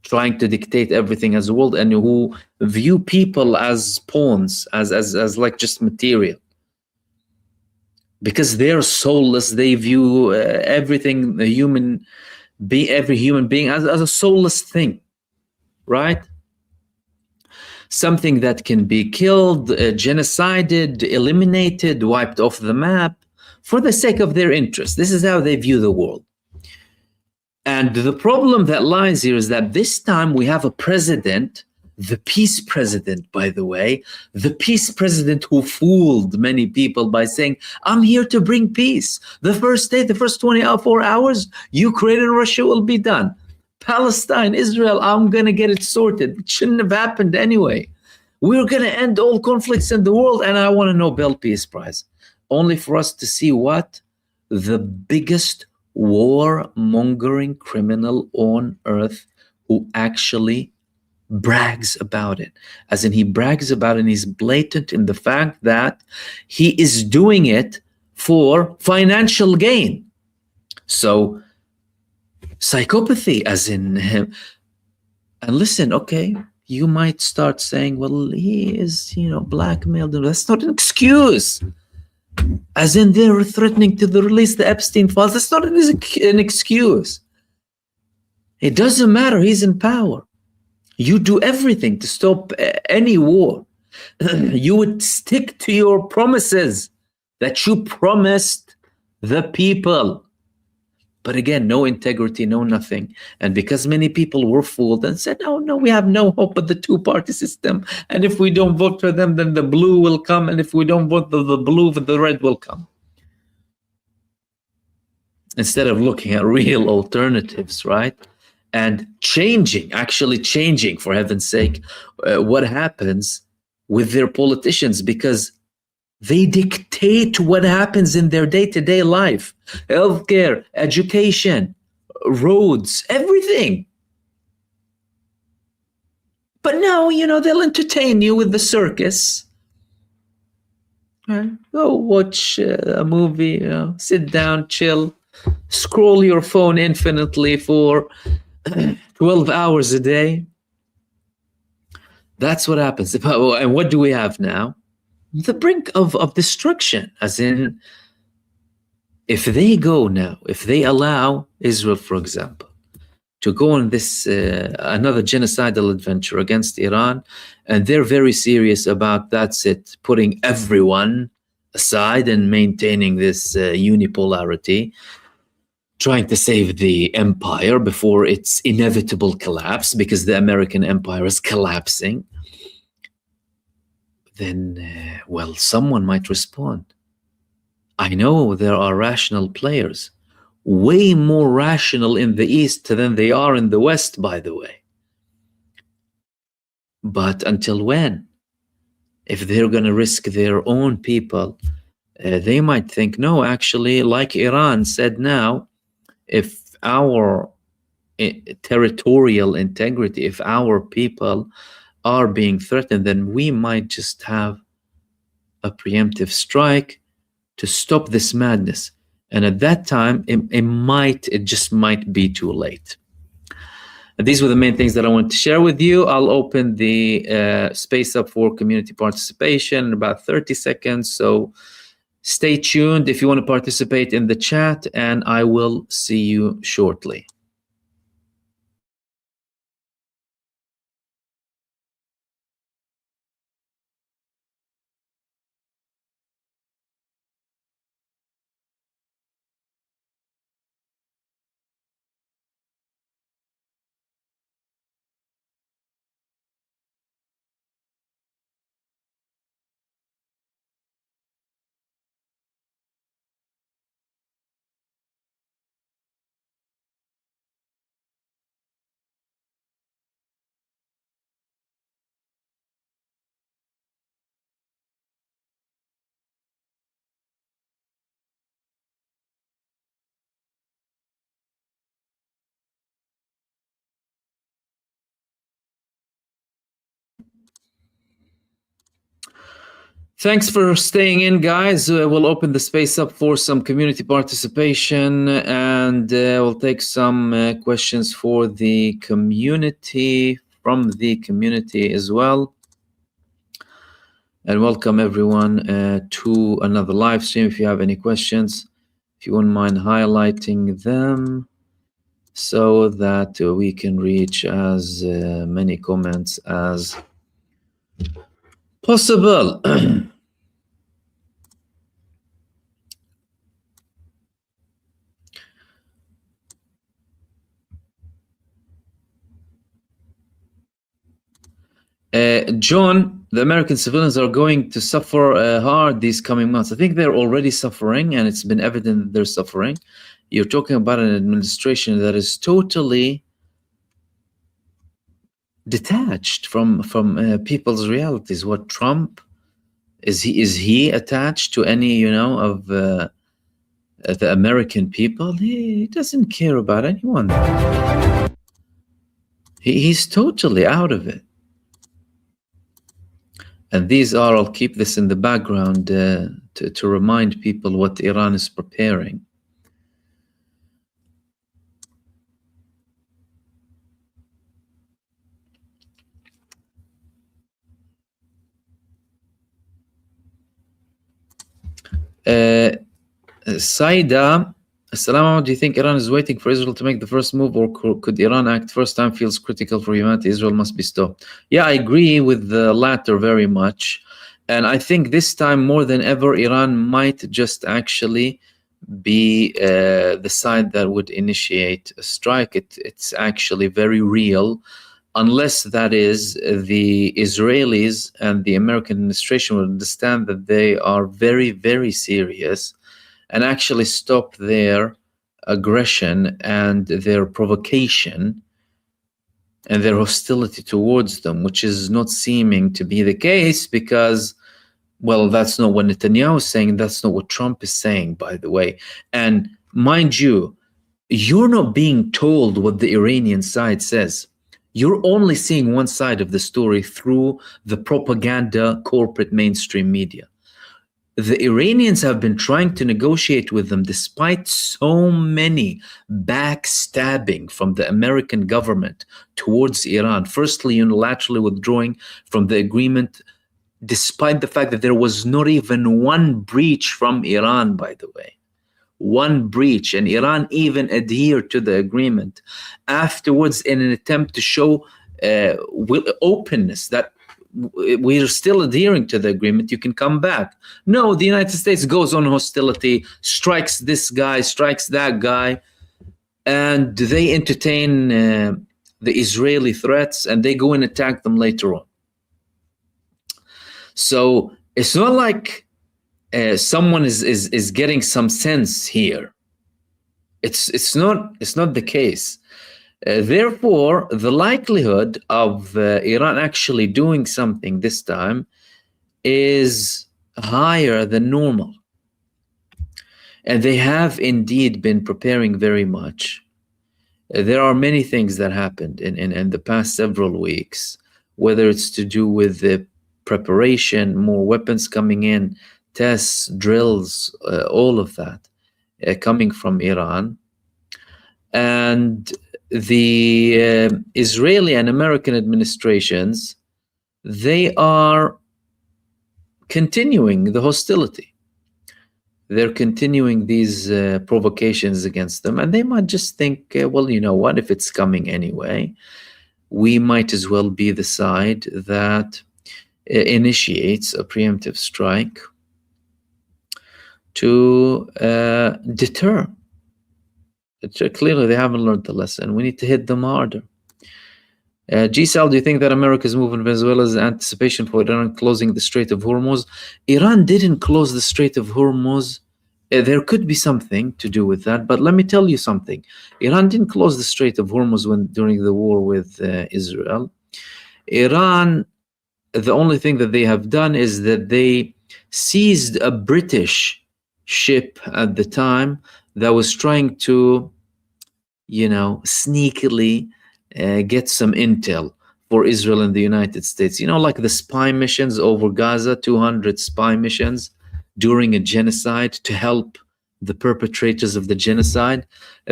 trying to dictate everything as a world, and who view people as pawns, as like just material. Because they're soulless, they view everything, every human being as a soulless thing, right? Something that can be killed, genocided, eliminated, wiped off the map for the sake of their interest. This is how they view the world. And the problem that lies here is that this time we have a president, the peace president, by the way, the peace president who fooled many people by saying, I'm here to bring peace. The first day, the first 24 hours, Ukraine and Russia will be done. Palestine, Israel, I'm going to get it sorted. It shouldn't have happened anyway. We're going to end all conflicts in the world, and I want a Nobel Peace Prize. Only for us to see what? The biggest war-mongering criminal on earth who actually brags about it. As in, he brags about it and he's blatant in the fact that he is doing it for financial gain. So, psychopathy, as in him. And listen, okay, you might start saying, well, he is, blackmailed. That's not an excuse. As in, they're threatening to release the Epstein files. That's not an excuse. It doesn't matter. He's in power. You do everything to stop any war. You would stick to your promises that you promised the people. But again, no integrity, no nothing. And because many people were fooled and said, oh, no, we have no hope of the two-party system. And if we don't vote for them, then the blue will come. And if we don't vote for the blue, the red will come. Instead of looking at real alternatives, right? And actually changing, for heaven's sake, what happens with their politicians, because they dictate what happens in their day-to-day life. Healthcare, education, roads, everything. But now, they'll entertain you with the circus. Right? Go watch a movie, sit down, chill, scroll your phone infinitely for 12 hours a day. That's what happens. And what do we have now? The brink of destruction, as in, if they allow Israel, for example, to go on this another genocidal adventure against Iran, and they're very serious about, that's it, putting everyone aside and maintaining this unipolarity, trying to save the empire before its inevitable collapse, because the American empire is collapsing, then, well, someone might respond. I know there are rational players, way more rational in the East than they are in the West, by the way. But until when? If they're going to risk their own people, they might think, no, actually, like Iran said now, if our territorial integrity, if our people are being threatened, then we might just have a preemptive strike to stop this madness. And at that time, it just might be too late. These were the main things that I wanted to share with you. I'll open the space up for community participation in about 30 seconds. So stay tuned if you want to participate in the chat, and I will see you shortly. Thanks for staying in, guys. We'll open the space up for some community participation, and we'll take some questions for the community, from the community as well. And welcome everyone to another live stream. If you have any questions, if you wouldn't mind highlighting them so that we can reach as many comments as possible. John, the American civilians are going to suffer hard these coming months. I think they're already suffering, and it's been evident that they're suffering. You're talking about an administration that is totally detached from people's realities. What Trump is he attached to any of the American people? He doesn't care about anyone. He's totally out of it. And these are, I'll keep this in the background to remind people what Iran is preparing. Saida, Assalamu, do you think Iran is waiting for Israel to make the first move, or could Iran act first time? Feels critical for humanity. Israel must be stopped. Yeah, I agree with the latter very much. And I think this time more than ever, Iran might just actually be the side that would initiate a strike. It's actually very real, unless that is the Israelis and the American administration will understand that they are very, very serious and actually stop their aggression and their provocation and their hostility towards them, which is not seeming to be the case because, well, that's not what Netanyahu is saying. That's not what Trump is saying, by the way. And mind you, you're not being told what the Iranian side says. You're only seeing one side of the story through the propaganda corporate mainstream media. The Iranians have been trying to negotiate with them despite so many backstabbing from the American government towards Iran, firstly unilaterally withdrawing from the agreement, despite the fact that there was not even one breach from Iran, by the way. One breach, and Iran even adhered to the agreement afterwards in an attempt to show openness that we're still adhering to the agreement, you can come back. No, the United States goes on hostility, strikes this guy, strikes that guy, and they entertain the Israeli threats, and they go and attack them later on. So it's not like someone is getting some sense here. It's not the case. Therefore, the likelihood of Iran actually doing something this time is higher than normal. And they have indeed been preparing very much. There are many things that happened in the past several weeks, whether it's to do with the preparation, more weapons coming in, tests, drills, all of that coming from Iran. And the Israeli and American administrations, they are continuing the hostility. They're continuing these provocations against them, and they might just think, well, you know what, if it's coming anyway, we might as well be the side that initiates a preemptive strike to deter. Clearly, they haven't learned the lesson. We need to hit them harder. G-Sal, do you think that America's move in Venezuela's anticipation for Iran closing the Strait of Hormuz? Iran didn't close the Strait of Hormuz. There could be something to do with that, but let me tell you something. Iran didn't close the Strait of Hormuz during the war with Israel. Iran, the only thing that they have done is that they seized a British ship at the time that was trying to, sneakily get some intel for Israel and the United States. Like the spy missions over Gaza, 200 spy missions during a genocide to help the perpetrators of the genocide.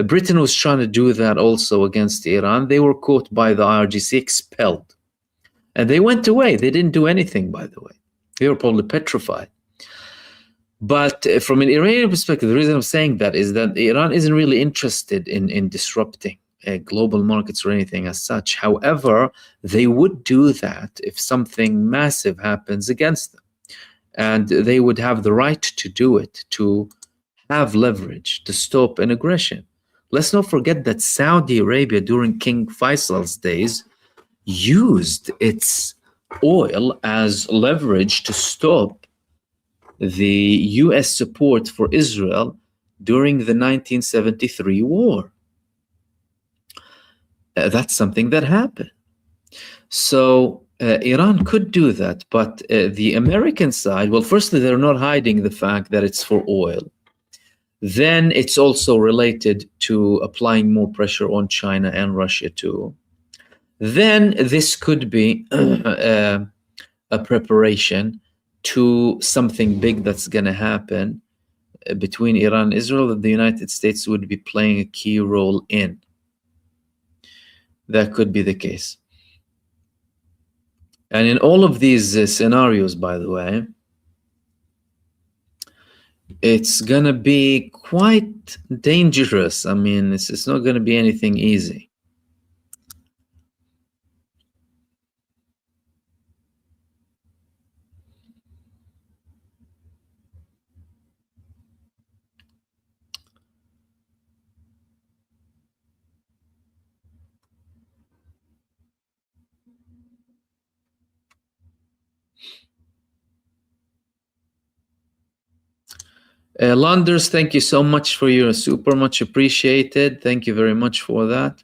Britain was trying to do that also against Iran. They were caught by the IRGC, expelled. And they went away. They didn't do anything, by the way. They were probably petrified. But from an Iranian perspective, the reason I'm saying that is that Iran isn't really interested in disrupting global markets or anything as such. However, they would do that if something massive happens against them. And they would have the right to do it, to have leverage, to stop an aggression. Let's not forget that Saudi Arabia, during King Faisal's days, used its oil as leverage to stop the US support for Israel during the 1973 war. That's something that happened. So Iran could do that, but the American side, well, firstly, they're not hiding the fact that it's for oil. Then it's also related to applying more pressure on China and Russia too. Then this could be a preparation to something big that's going to happen between Iran and Israel that the United States would be playing a key role in. That could be the case. And in all of these scenarios, by the way, it's going to be quite dangerous. I mean, it's not going to be anything easy. Landers, thank you so much for your super, much appreciated. Thank you very much for that.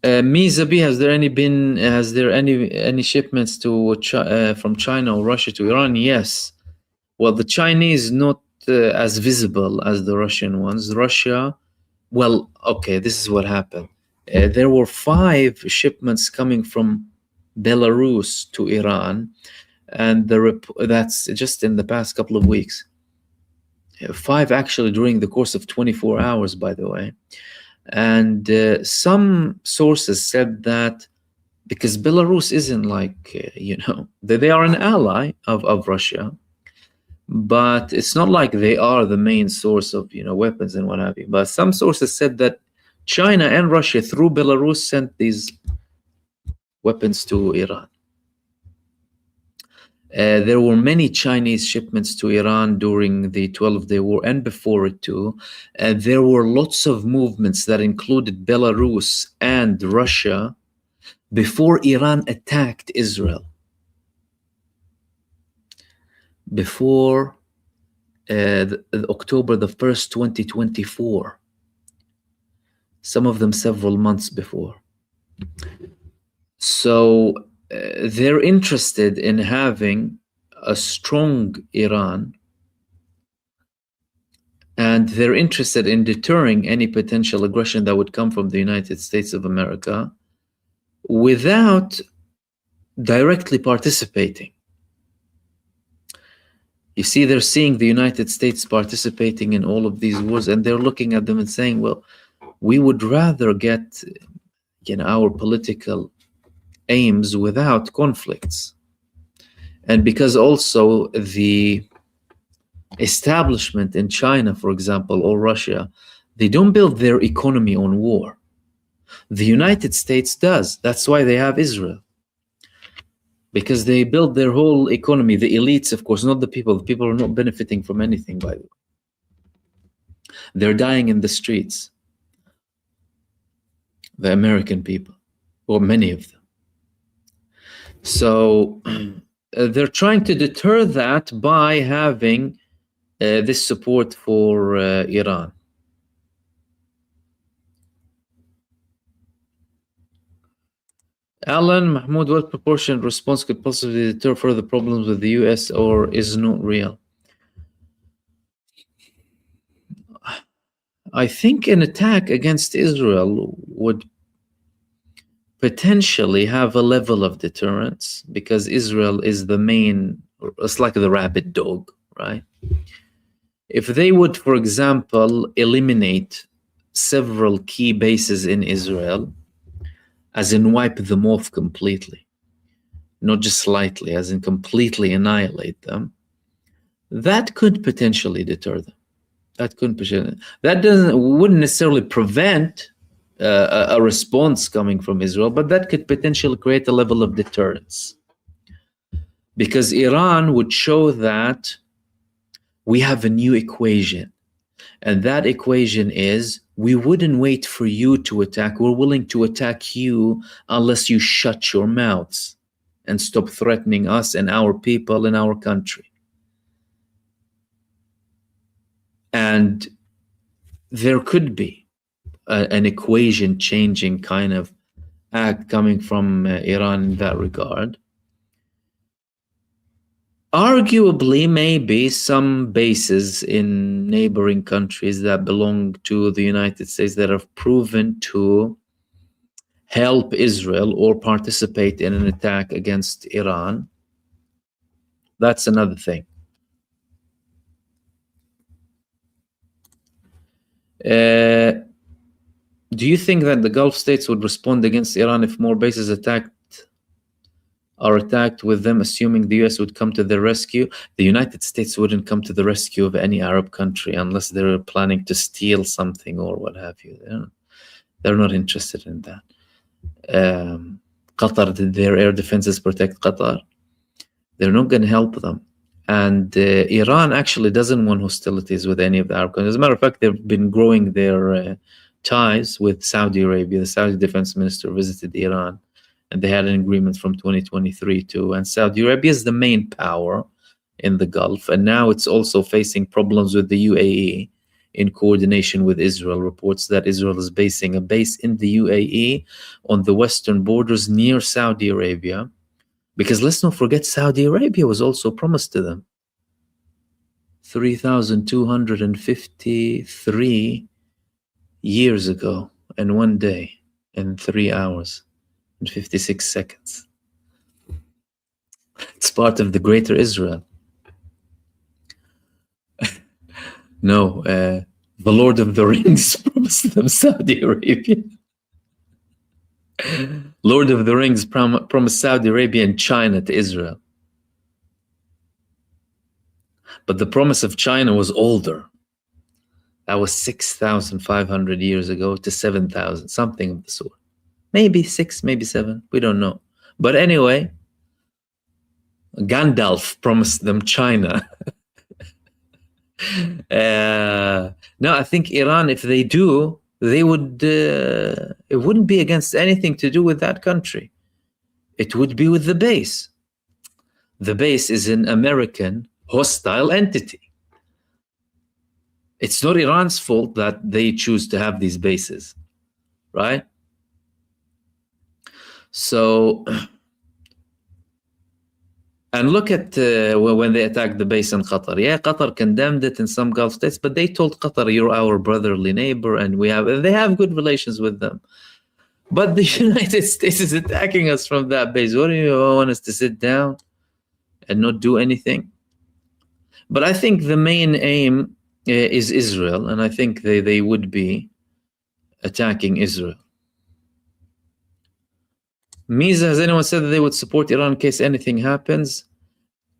Mizabi, has there any shipments to from China or Russia to Iran? Yes. Well, the Chinese not as visible as the Russian ones. Russia, well, okay, this is what happened. There were 5 shipments coming from Belarus to Iran. And that's just in the past couple of weeks. 5 actually during the course of 24 hours, by the way. And some sources said that because Belarus isn't like, they are an ally of Russia, but it's not like they are the main source of, weapons and what have you. But some sources said that China and Russia, through Belarus, sent these weapons to Iran. There were many Chinese shipments to Iran during the 12-day war and before it too. There were lots of movements that included Belarus and Russia before Iran attacked Israel. Before October the 1st, 2024. Some of them several months before. So they're interested in having a strong Iran, and they're interested in deterring any potential aggression that would come from the United States of America without directly participating. You see, they're seeing the United States participating in all of these wars, and they're looking at them and saying, well, we would rather get our political aims without conflicts. And because also the establishment in China, for example, or Russia, they don't build their economy on war. The United States does. That's why they have Israel. Because they build their whole economy, the elites, of course, not the people. The people are not benefiting from anything, by the way. They're dying in the streets. The American people, or many of them. So they're trying to deter that by having this support for Iran. Alan, Mahmoud, what proportion of response could possibly deter further problems with the US or is not real? I think an attack against Israel would potentially have a level of deterrence because Israel is the main, it's like the rabid dog, right? If they would, for example, eliminate several key bases in Israel, as in wipe them off completely, not just slightly, as in completely annihilate them, that could potentially deter them. That wouldn't necessarily prevent a response coming from Israel, but that could potentially create a level of deterrence. Because Iran would show that we have a new equation. And that equation is, we wouldn't wait for you to attack. We're willing to attack you unless you shut your mouths and stop threatening us and our people and our country. And there could be an equation changing kind of act coming from Iran in that regard. Arguably, maybe some bases in neighboring countries that belong to the United States that have proven to help Israel or participate in an attack against Iran. That's another thing. Do you think that the Gulf states would respond against Iran if more bases are attacked with them, assuming the US would come to their rescue? The United States wouldn't come to the rescue of any Arab country unless they're planning to steal something or what have you. They're not interested in that. Qatar, did their air defenses protect Qatar? They're not going to help them. And Iran actually doesn't want hostilities with any of the Arab countries. As a matter of fact, they've been growing their ties with Saudi Arabia. The Saudi defense minister visited Iran, and they had an agreement from 2023 too. And Saudi Arabia is the main power in the Gulf, and now it's also facing problems with the UAE in coordination with Israel. Reports that Israel is basing a base in the UAE on the western borders near Saudi Arabia, because let's not forget Saudi Arabia was also promised to them 3,253 years ago and 1 day and 3 hours and 56 seconds. It's part of the greater Israel. No, the Lord of the Rings promised them Saudi Arabia. Lord of the Rings promised Saudi Arabia and China to Israel. But the promise of China was older. That was 6,500 years ago to 7,000, something of the sort. Maybe 6, maybe 7, we don't know. But anyway, Gandalf promised them China. No, I think Iran, if they do, they would, it wouldn't be against anything to do with that country. It would be with the base. The base is an American hostile entity. It's not Iran's fault that they choose to have these bases, right? So, and look at when they attacked the base in Qatar. Yeah, Qatar condemned it in some Gulf states, but they told Qatar, you're our brotherly neighbor, and they have good relations with them. But the United States is attacking us from that base. What do you want us to sit down and not do anything? But I think the main aim is Israel, and I think they would be attacking Israel. Miza, has anyone said that they would support Iran in case anything happens?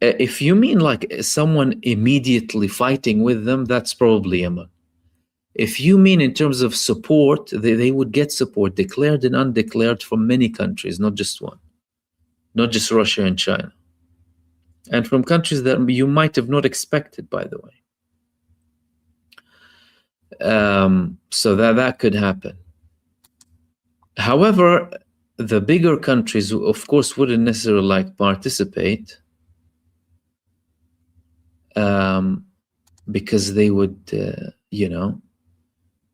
If you mean like someone immediately fighting with them, that's probably Yemen. If you mean in terms of support, they would get support, declared and undeclared, from many countries, not just one, not just Russia and China, and from countries that you might have not expected, by the way. So that could happen. However, the bigger countries, of course, wouldn't necessarily like participate, because they would,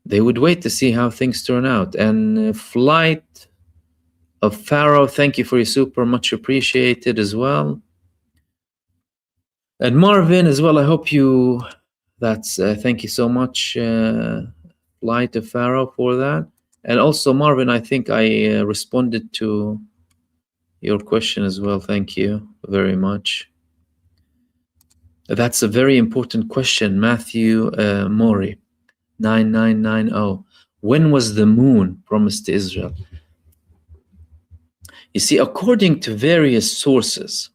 they would wait to see how things turn out. And Flight of Pharaoh, thank you for your super, much appreciated as well. And Marvin as well, I hope you, thank you so much, Flight of Pharaoh, for that. And also Marvin, I think I responded to your question as well. Thank you very much. That's a very important question. Matthew Mori, 9990. When was the moon promised to Israel? You see, according to various sources,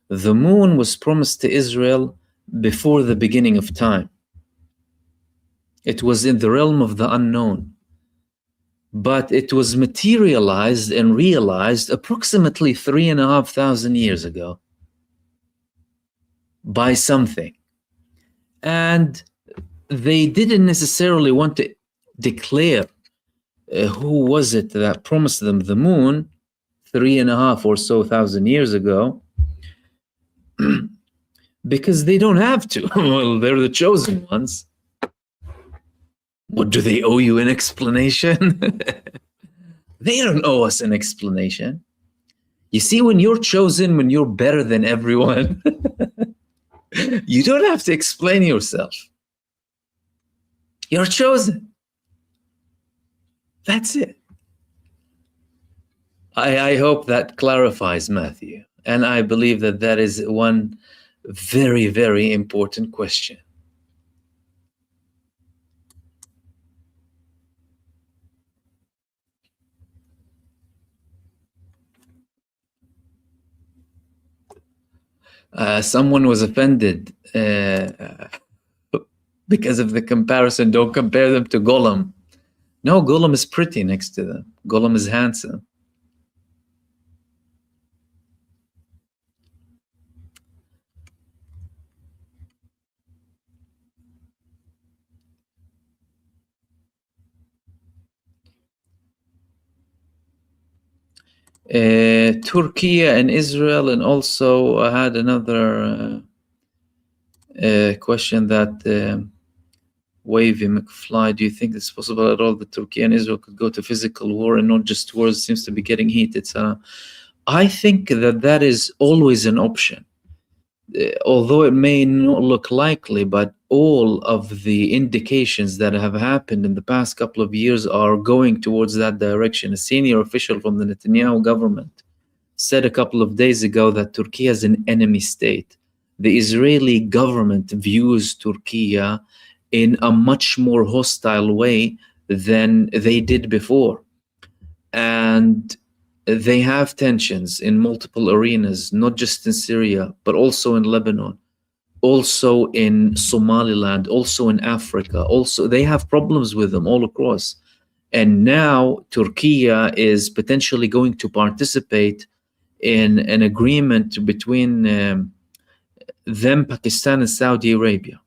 the moon was promised to Israel before the beginning of time. It was in the realm of the unknown. But it was materialized and realized approximately 3,500 years ago by something. And they didn't necessarily want to declare who was it that promised them the moon 3,500 or so years ago, because they don't have to. Well, they're the chosen ones. What, do they owe you an explanation? They don't owe us an explanation. You see, when you're chosen, when you're better than everyone, you don't have to explain yourself. You're chosen. That's it. I hope that clarifies, Matthew. And I believe that that is one very, very important question. Someone was offended because of the comparison. Don't compare them to Gollum. No, Gollum is pretty next to them. Gollum is handsome. Turkey and Israel, and also I had another question that Wavy McFly, do you think it's possible at all that Turkey and Israel could go to physical war and not just wars? It seems to be getting heated. So I think that is always an option. Although it may not look likely, but all of the indications that have happened in the past couple of years are going towards that direction. A senior official from the Netanyahu government said a couple of days ago that Turkey is an enemy state. The Israeli government views Turkey in a much more hostile way than they did before. And they have tensions in multiple arenas, not just in Syria, but also in Lebanon, also in Somaliland, also in Africa. Also, they have problems with them all across. And now Turkey is potentially going to participate in an agreement between them, Pakistan, and Saudi Arabia.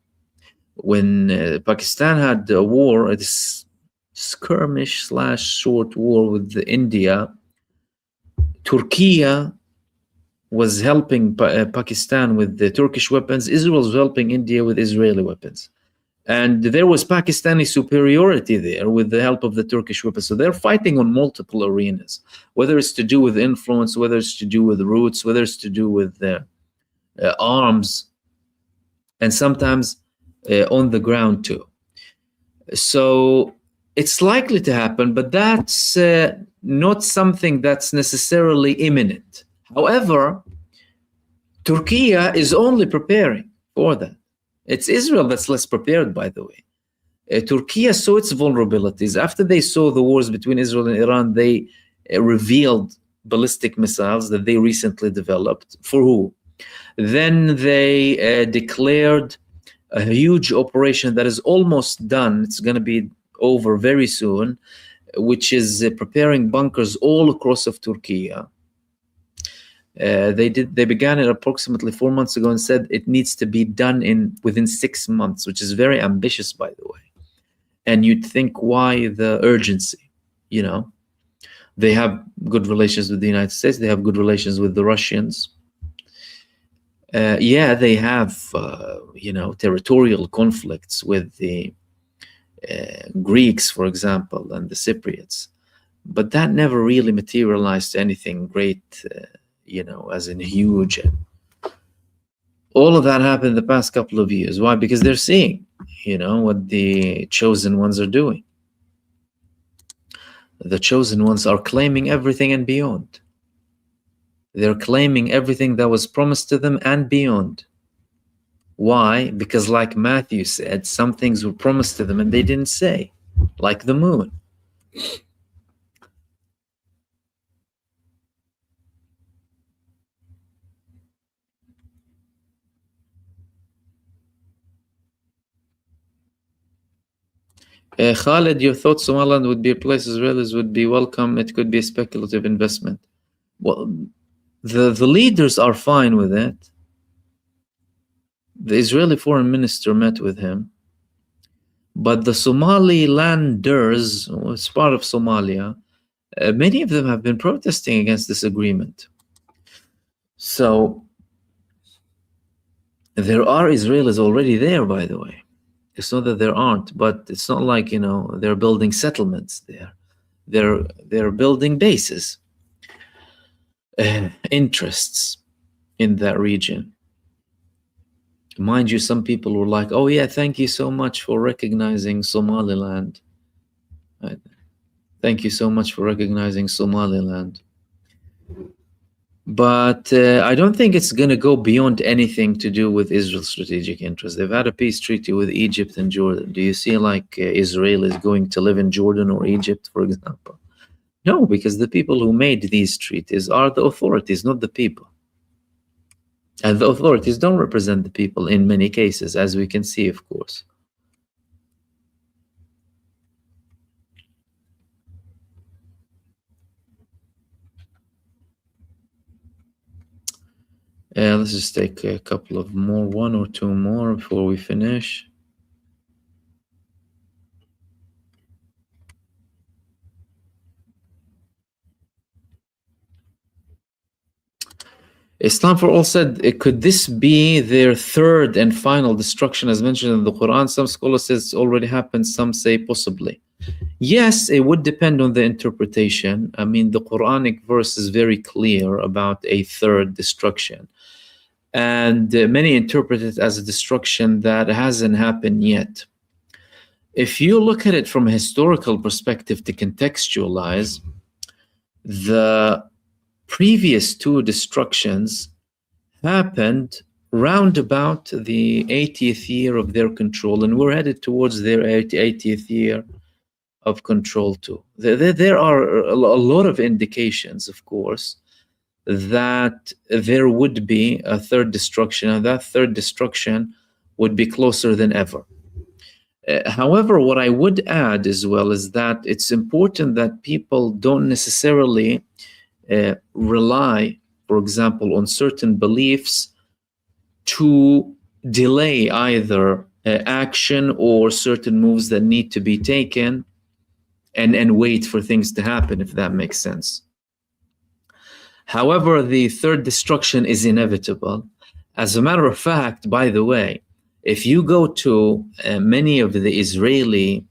When Pakistan had a war, a skirmish / short war with India, Turkey was helping Pakistan with the Turkish weapons. Israel was helping India with Israeli weapons. And there was Pakistani superiority there with the help of the Turkish weapons. So they're fighting on multiple arenas, whether it's to do with influence, whether it's to do with roots, whether it's to do with arms, and sometimes on the ground too. So it's likely to happen, but that's not something that's necessarily imminent. However, Turkey is only preparing for that. It's Israel that's less prepared, by the way. Turkey saw its vulnerabilities. After they saw the wars between Israel and Iran, they revealed ballistic missiles that they recently developed. For who? Then they declared a huge operation that is almost done. It's going to be over very soon, which is preparing bunkers all across of Turkey. They began it approximately 4 months ago and said it needs to be done within 6 months, which is very ambitious, by the way. And you'd think, why the urgency? You know, they have good relations with the United States. They have good relations with the Russians. Yeah, they have, territorial conflicts with the Greeks, for example, and the Cypriots. But that never really materialized to anything great, as in huge. All of that happened in the past couple of years. Why? Because they're seeing, what the chosen ones are doing. The chosen ones are claiming everything and beyond. They're claiming everything that was promised to them and beyond. Why? Because like Matthew said, some things were promised to them and they didn't say, like the moon. Khalid, your thoughts Somaliland would be a place Israelis would be welcome. It could be a speculative investment. Well, the leaders are fine with it. The Israeli foreign minister met with him. But the Somalilanders, it's part of Somalia, many of them have been protesting against this agreement. So there are Israelis already there, by the way. It's not that there aren't, but it's not like, they're building settlements there. They're building bases, interests in that region. Mind you, some people were like, oh yeah, thank you so much for recognizing Somaliland. Right. Thank you so much for recognizing Somaliland. But I don't think it's going to go beyond anything to do with Israel's strategic interests. They've had a peace treaty with Egypt and Jordan. Do you see like Israel is going to live in Jordan or Egypt, for example? No, because the people who made these treaties are the authorities, not the people. And the authorities don't represent the people in many cases, as we can see, of course. Let's just take a couple of more, 1 or 2 more before we finish. Islam for All said, could this be their third and final destruction as mentioned in the Quran? Some scholars say it's already happened, some say possibly. Yes, it would depend on the interpretation. I mean, the Quranic verse is very clear about a third destruction. And many interpret it as a destruction that hasn't happened yet. If you look at it from a historical perspective to contextualize, the previous 2 destructions happened round about the 80th year of their control, and we're headed towards their 80th year of control too. There are a lot of indications, of course, that there would be a third destruction, and that third destruction would be closer than ever. However, what I would add as well is that it's important that people don't necessarily rely, for example, on certain beliefs to delay either action or certain moves that need to be taken and wait for things to happen, if that makes sense. However, the third destruction is inevitable. As a matter of fact, by the way, if you go to many of the Israeli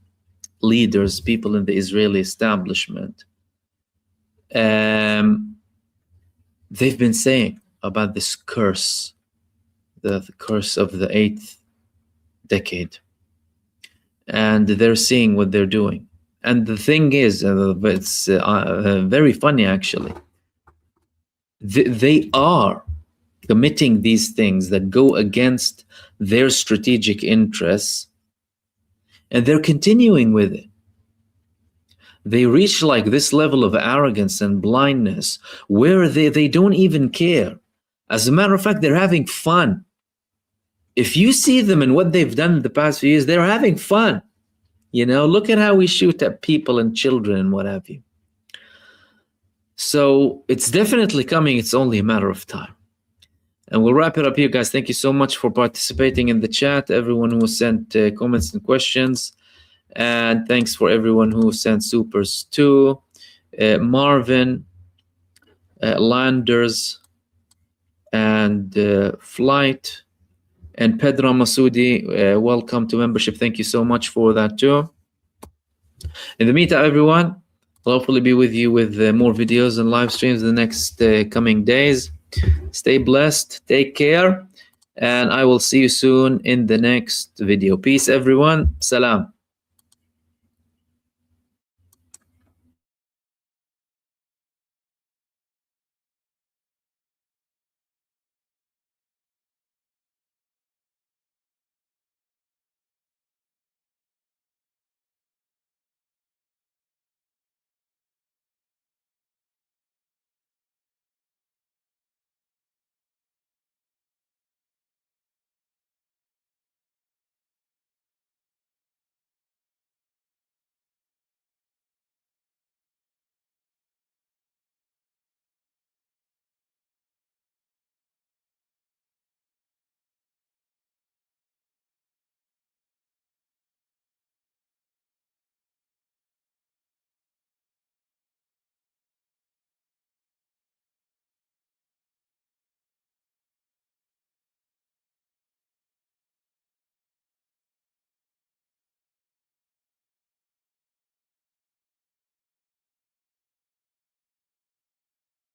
leaders, people in the Israeli establishment, they've been saying about this curse, the curse of the 8th decade. And they're seeing what they're doing. And the thing is, it's very funny actually. They are committing these things that go against their strategic interests, And they're continuing with it. They reach like this level of arrogance and blindness where they don't even care. As a matter of fact, they're having fun. If you see them and what they've done in the past few years, they're having fun. You know, look at how we shoot at people and children and what have you. So it's definitely coming. It's only a matter of time. And we'll wrap it up here, guys. Thank you so much for participating in the chat, everyone who sent comments and questions. And thanks for everyone who sent supers too. Marvin, Landers, and Flight, and Pedro MahmoodOD, welcome to membership. Thank you so much for that too. In the meantime, everyone, I'll hopefully be with you with more videos and live streams in the next coming days. Stay blessed, take care, and I will see you soon in the next video. Peace, everyone. Salam.